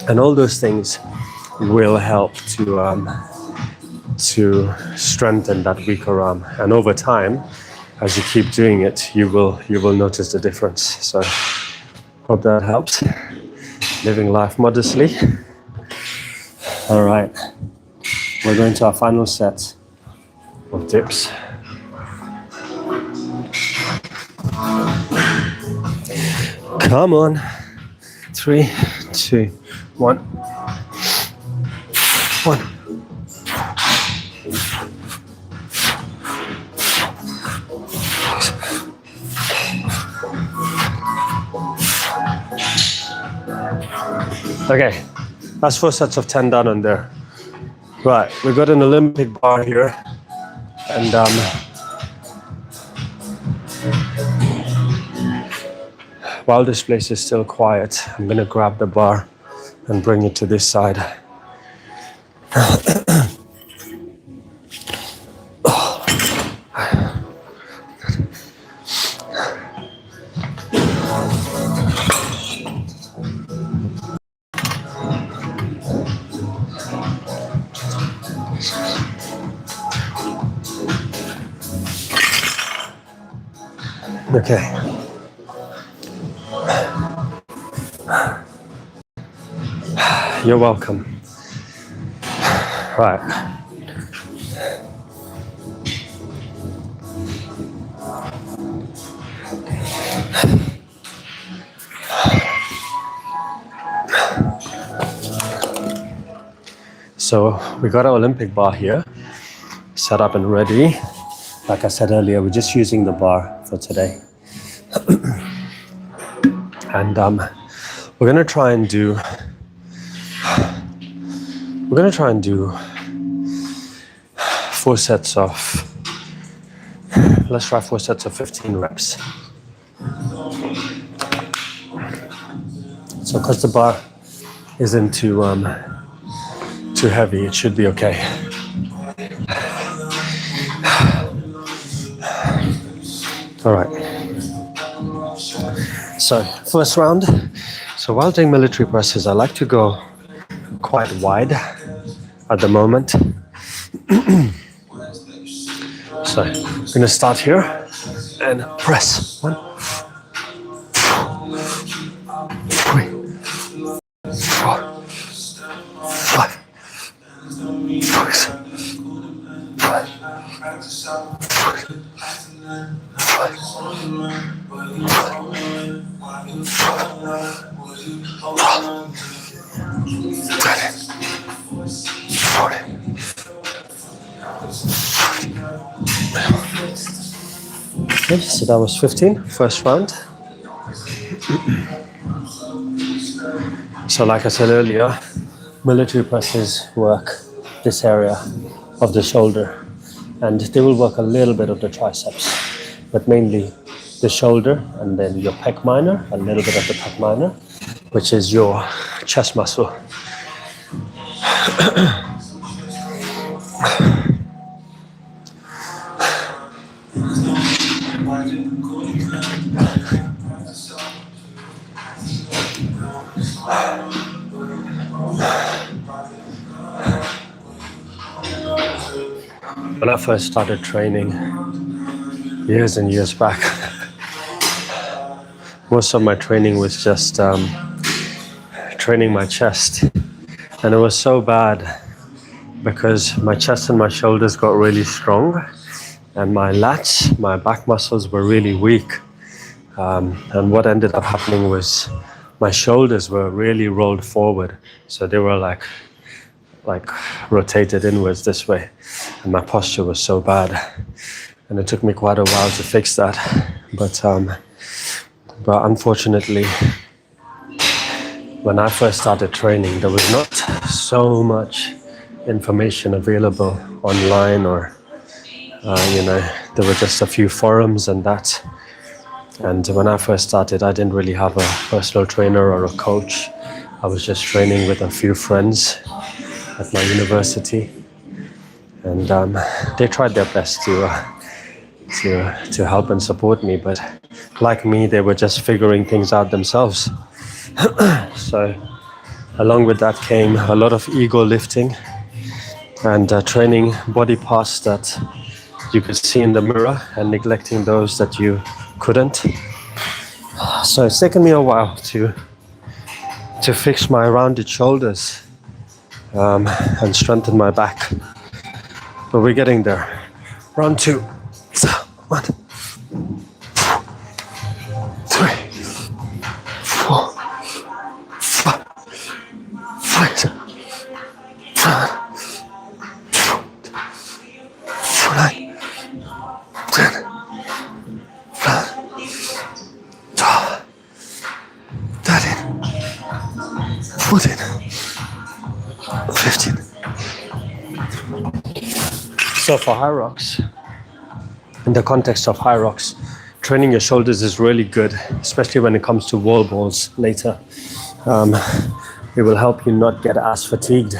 And all those things will help to strengthen that weaker arm. And over time, as you keep doing it, you will notice the difference. So hope that helps. Living life modestly. All right, we're going to our final set of dips. Come on. 3, 2, 1. 1. Okay, that's 4 sets of 10 done on there. Right, we've got an Olympic bar here, and while this place is still quiet, I'm gonna grab the bar and bring it to this side. Okay. You're welcome. Right. So we got our Olympic bar here, set up and ready. Like I said earlier, we're just using the bar for today. And we're gonna try and do 4 sets of, let's try 4 sets of 15 reps. So because the bar isn't too heavy, it should be okay. All right. So first round. So while doing military presses, I like to go quite wide at the moment. So I'm gonna start here and press. 1, 3, 4, 5, 6, 5, 12, okay, so that was 15, first round. So like I said earlier, military presses work this area of the shoulder, and they will work a little bit of the triceps, but mainly the shoulder, and then your pec minor, a little bit of the pec minor, which is your chest muscle. When I first started training, years and years back, most of my training was just training my chest, and it was so bad because my chest and my shoulders got really strong, and my lats, my back muscles were really weak, and what ended up happening was my shoulders were really rolled forward, so they were like rotated inwards this way, and my posture was so bad, and it took me quite a while to fix that, but unfortunately, when I first started training, there was not so much information available online, or there were just a few forums and that. And when I first started, I didn't really have a personal trainer or a coach. I was just training with a few friends at my university, and they tried their best to help and support me, but like me, they were just figuring things out themselves. So along with that came a lot of ego lifting and training body parts that you could see in the mirror and neglecting those that you couldn't. So it's taken me a while to fix my rounded shoulders and strengthen my back, but we're getting there. Round 2. 1, 2, 3, 4, 5, 6, 7, 8, 9, 10, 11, 12, 13, 14, 15. So for high rocks, in the context of high rocks, training your shoulders is really good, especially when it comes to wall balls later. It will help you not get as fatigued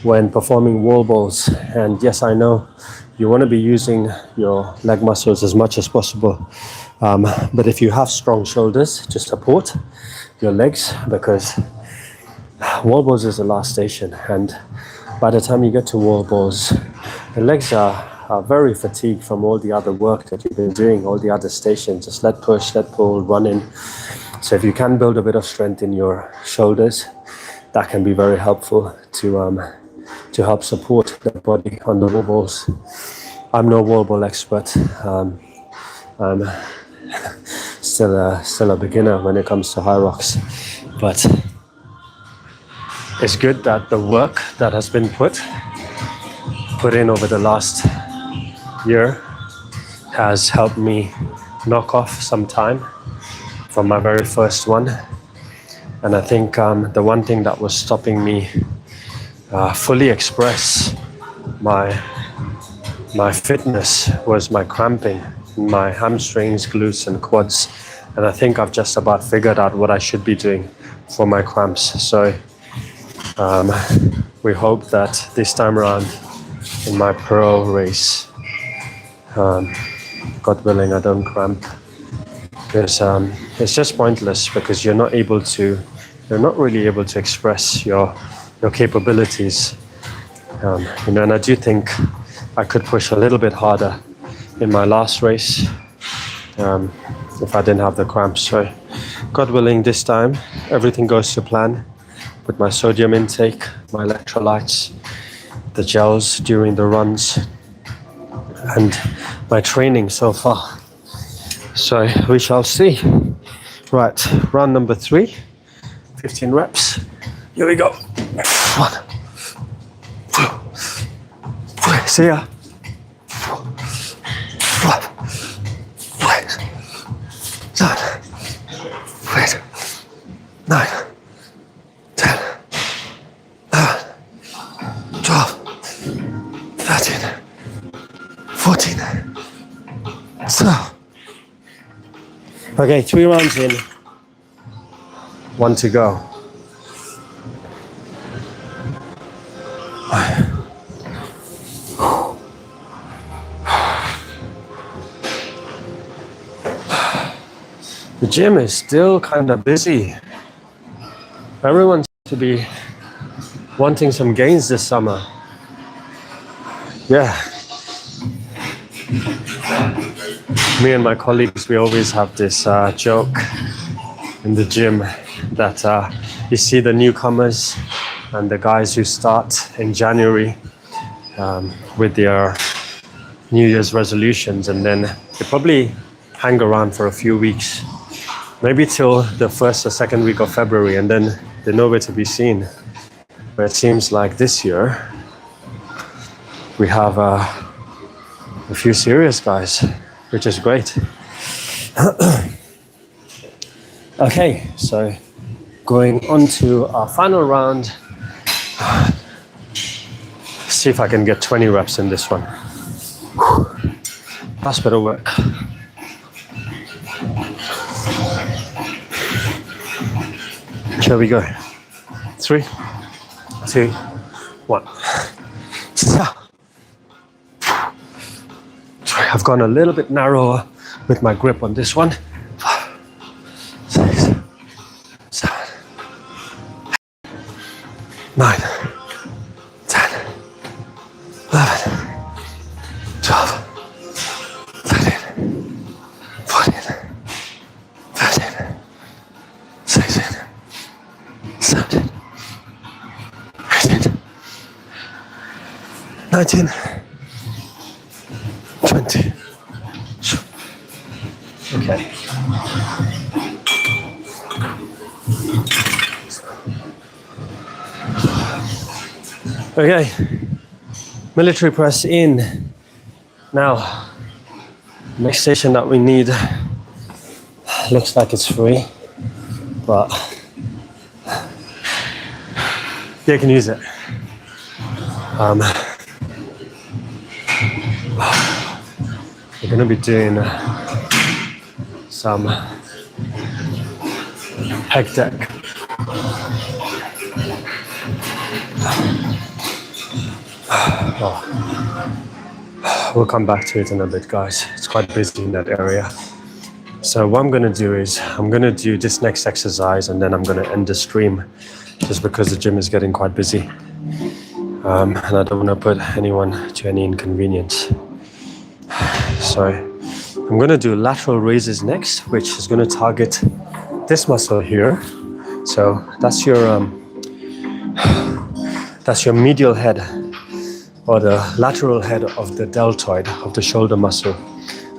when performing wall balls. And yes, I know you want to be using your leg muscles as much as possible. But if you have strong shoulders to support your legs, because wall balls is the last station, and by the time you get to wall balls, the legs are are very fatigued from all the other work that you've been doing, all the other stations, just let push, let pull, running. So if you can build a bit of strength in your shoulders, that can be very helpful to help support the body on the wall balls. I'm no wall ball expert. I'm still a beginner when it comes to high rocks, but it's good that the work that has been put in over the last year has helped me knock off some time from my very first one. And I think the one thing that was stopping me fully express my fitness was my cramping, my hamstrings, glutes and quads. And I think I've just about figured out what I should be doing for my cramps. So we hope that this time around in my pro race, God willing, I don't cramp. Because it's just pointless, because you're not really able to express your capabilities. And I do think I could push a little bit harder in my last race if I didn't have the cramps. So God willing, this time everything goes to plan with my sodium intake, my electrolytes, the gels during the runs, and my training so far. So we shall see. Right, round number 3, 15 reps. Here we go. 1, 2, see ya. 4, 5, 6, 7, 8, 9, 10, 11, 12, 13, 14, 12. Okay, 3 rounds in, 1 to go. The gym is still kind of busy. Everyone seems to be wanting some gains this summer. Yeah. Me and my colleagues, we always have this joke in the gym that you see the newcomers and the guys who start in January with their New Year's resolutions, and then they probably hang around for a few weeks, maybe till the first or second week of February, and then they're nowhere to be seen. But it seems like this year we have a few serious guys, which is great. Okay, so going on to our final round. See if I can get 20 reps in this one. That's better work. Here we go. 3, 2, 1. I've gone a little bit narrower with my grip on this one. 5, 6, 7, 9, 10, 11, 12, 13, 14, 15, 16, 17, 18, 19, 20. Okay. Okay. Military press in. Now, next station that we need looks like it's free, but you can use it. We're going to be doing some pec deck. We'll come back to it in a bit, guys. It's quite busy in that area. So what I'm going to do is I'm going to do this next exercise, and then I'm going to end the stream, just because the gym is getting quite busy. And I don't want to put anyone to any inconvenience. So I'm going to do lateral raises next, which is going to target this muscle here. So that's your medial head, or the lateral head of the deltoid of the shoulder muscle.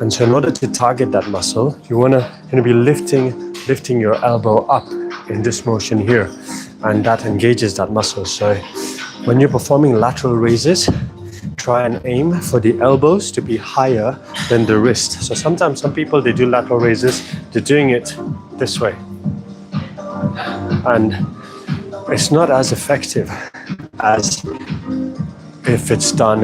And so in order to target that muscle, you want to be lifting your elbow up in this motion here, and that engages that muscle. So when you're performing lateral raises, try and aim for the elbows to be higher than the wrist. So sometimes some people, they do lateral raises, they're doing it this way, and it's not as effective as if it's done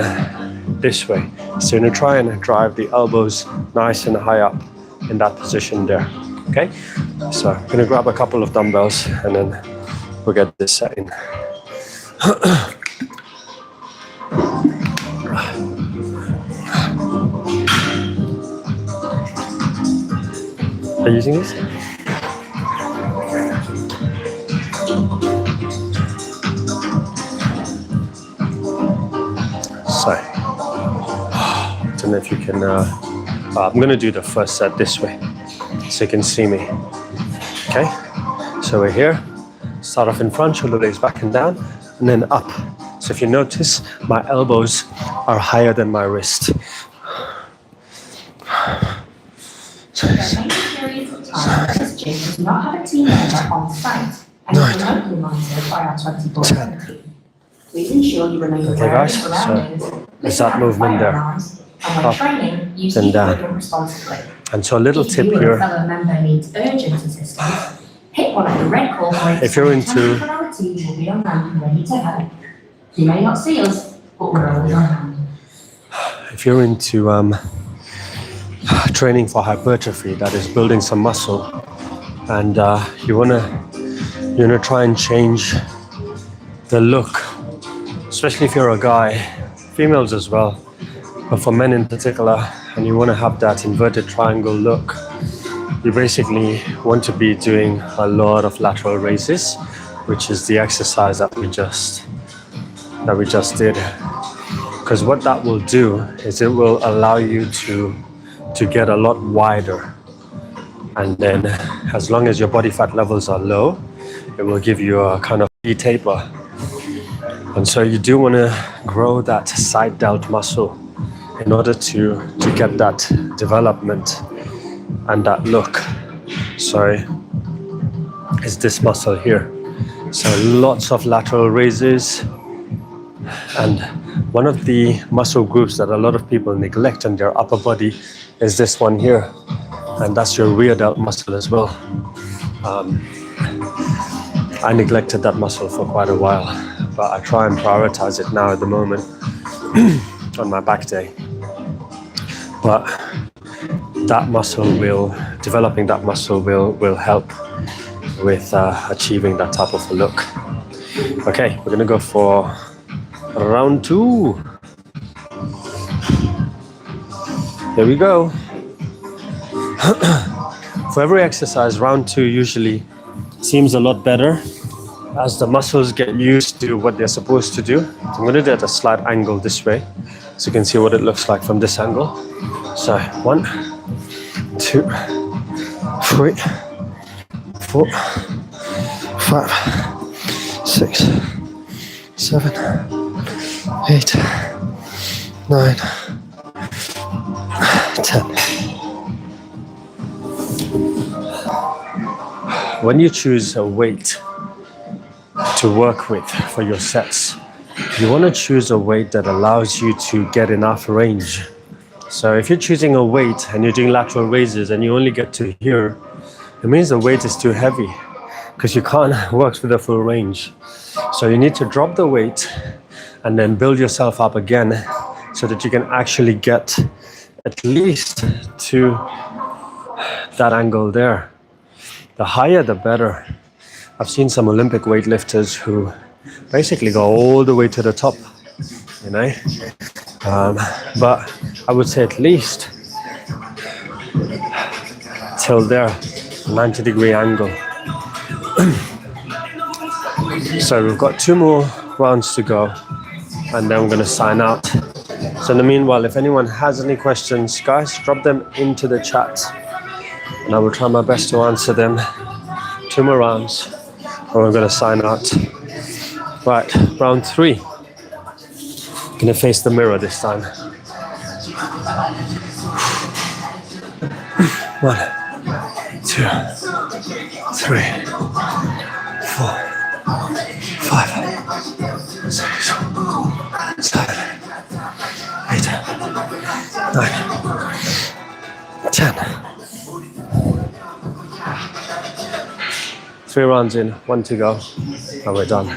this way. So you're going to try and drive the elbows nice and high up in that position there. Okay, so I'm going to grab a couple of dumbbells and then we'll get this set in. Are you using this? So, I don't know if you can, I'm going to do the first set this way so you can see me. Okay, so we're here, start off in front, shoulder blades back and down, and then up. So if you notice, my elbows are higher than my wrist. This gym does not have a team member on site and is remotely monitored by our 24/7 team. Please ensure you remain aware of surroundings, there's that movement there. And when training, use the equipment responsibly. And so a little If tip you or a here, fellow member needs urgent assistance, hit one of the red corporates. If you're into- and our team will be on hand and ready to help. You may not see us, but we're always on hand. if you're into training for hypertrophy, that is building some muscle, and you wanna try and change the look, especially if you're a guy, females as well, but for men in particular, and you want to have that inverted triangle look, you basically want to be doing a lot of lateral raises, which is the exercise that we just did. Because what that will do is it will allow you to get a lot wider, and then as long as your body fat levels are low, it will give you a kind of taper. And so you do want to grow that side delt muscle in order to get that development and that look. So it's this muscle here. So lots of lateral raises, and one of the muscle groups that a lot of people neglect in their upper body is this one here, and that's your rear delt muscle as well. I neglected that muscle for quite a while, but I try and prioritize it now at the moment on my back day. But developing that muscle will help with achieving that type of a look. Okay, we're gonna go for round 2. Here we go. For every exercise, round 2 usually seems a lot better as the muscles get used to what they're supposed to do. I'm going to do it at a slight angle this way so you can see what it looks like from this angle. So 1, 2, 3, 4, 5, 6, 7, 8, 9, 10. When you choose a weight to work with for your sets, you want to choose a weight that allows you to get enough range. So if you're choosing a weight and you're doing lateral raises and you only get to here, it means the weight is too heavy because you can't work with the full range. So you need to drop the weight and then build yourself up again so that you can actually get at least to that angle there. The higher, the better. I've seen some Olympic weightlifters who basically go all the way to the top, you know. But I would say at least till there, 90-degree angle. So we've got 2 more rounds to go, and then we're going to sign out. So in the meanwhile, if anyone has any questions, guys, drop them into the chat and I will try my best to answer them. 2 more rounds or we're gonna sign out. Right, round 3. Gonna face the mirror this time. 1, 2, 3, 4, 5, 6, 7, 8, 9, 10. 3 rounds in, 1 to go, and we're done.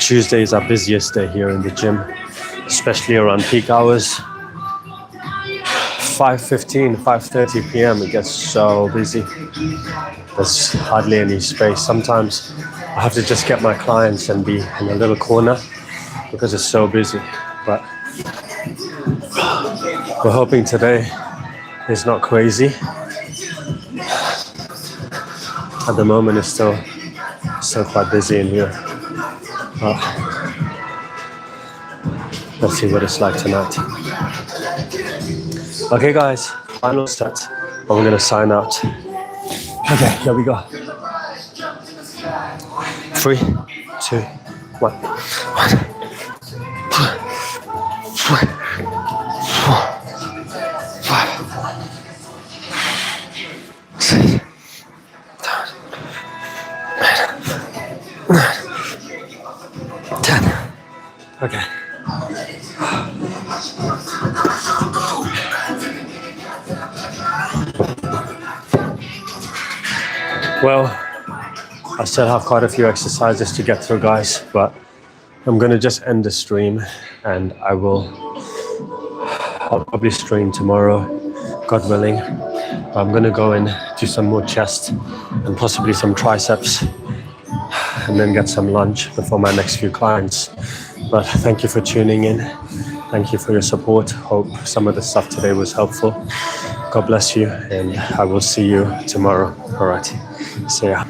Tuesday is our busiest day here in the gym, especially around peak hours. 5:15, 5:30 p.m. it gets so busy. There's hardly any space. Sometimes I have to just get my clients and be in a little corner because it's so busy. But we're hoping today is not crazy. At the moment it's still quite busy in here. But let's see what it's like tonight. Okay guys, final set, and we're gonna sign out. Okay, here we go. 3, 2, 1. 1, 2, 3, 4, 5, 6, 7, 8, 9, 10. Okay. Well, I still have quite a few exercises to get through, guys, but I'm gonna just end the stream and I'll probably stream tomorrow, God willing. I'm gonna go and do some more chest and possibly some triceps and then get some lunch before my next few clients. But thank you for tuning in. Thank you for your support. Hope some of the stuff today was helpful. God bless you, and I will see you tomorrow. All right. See ya.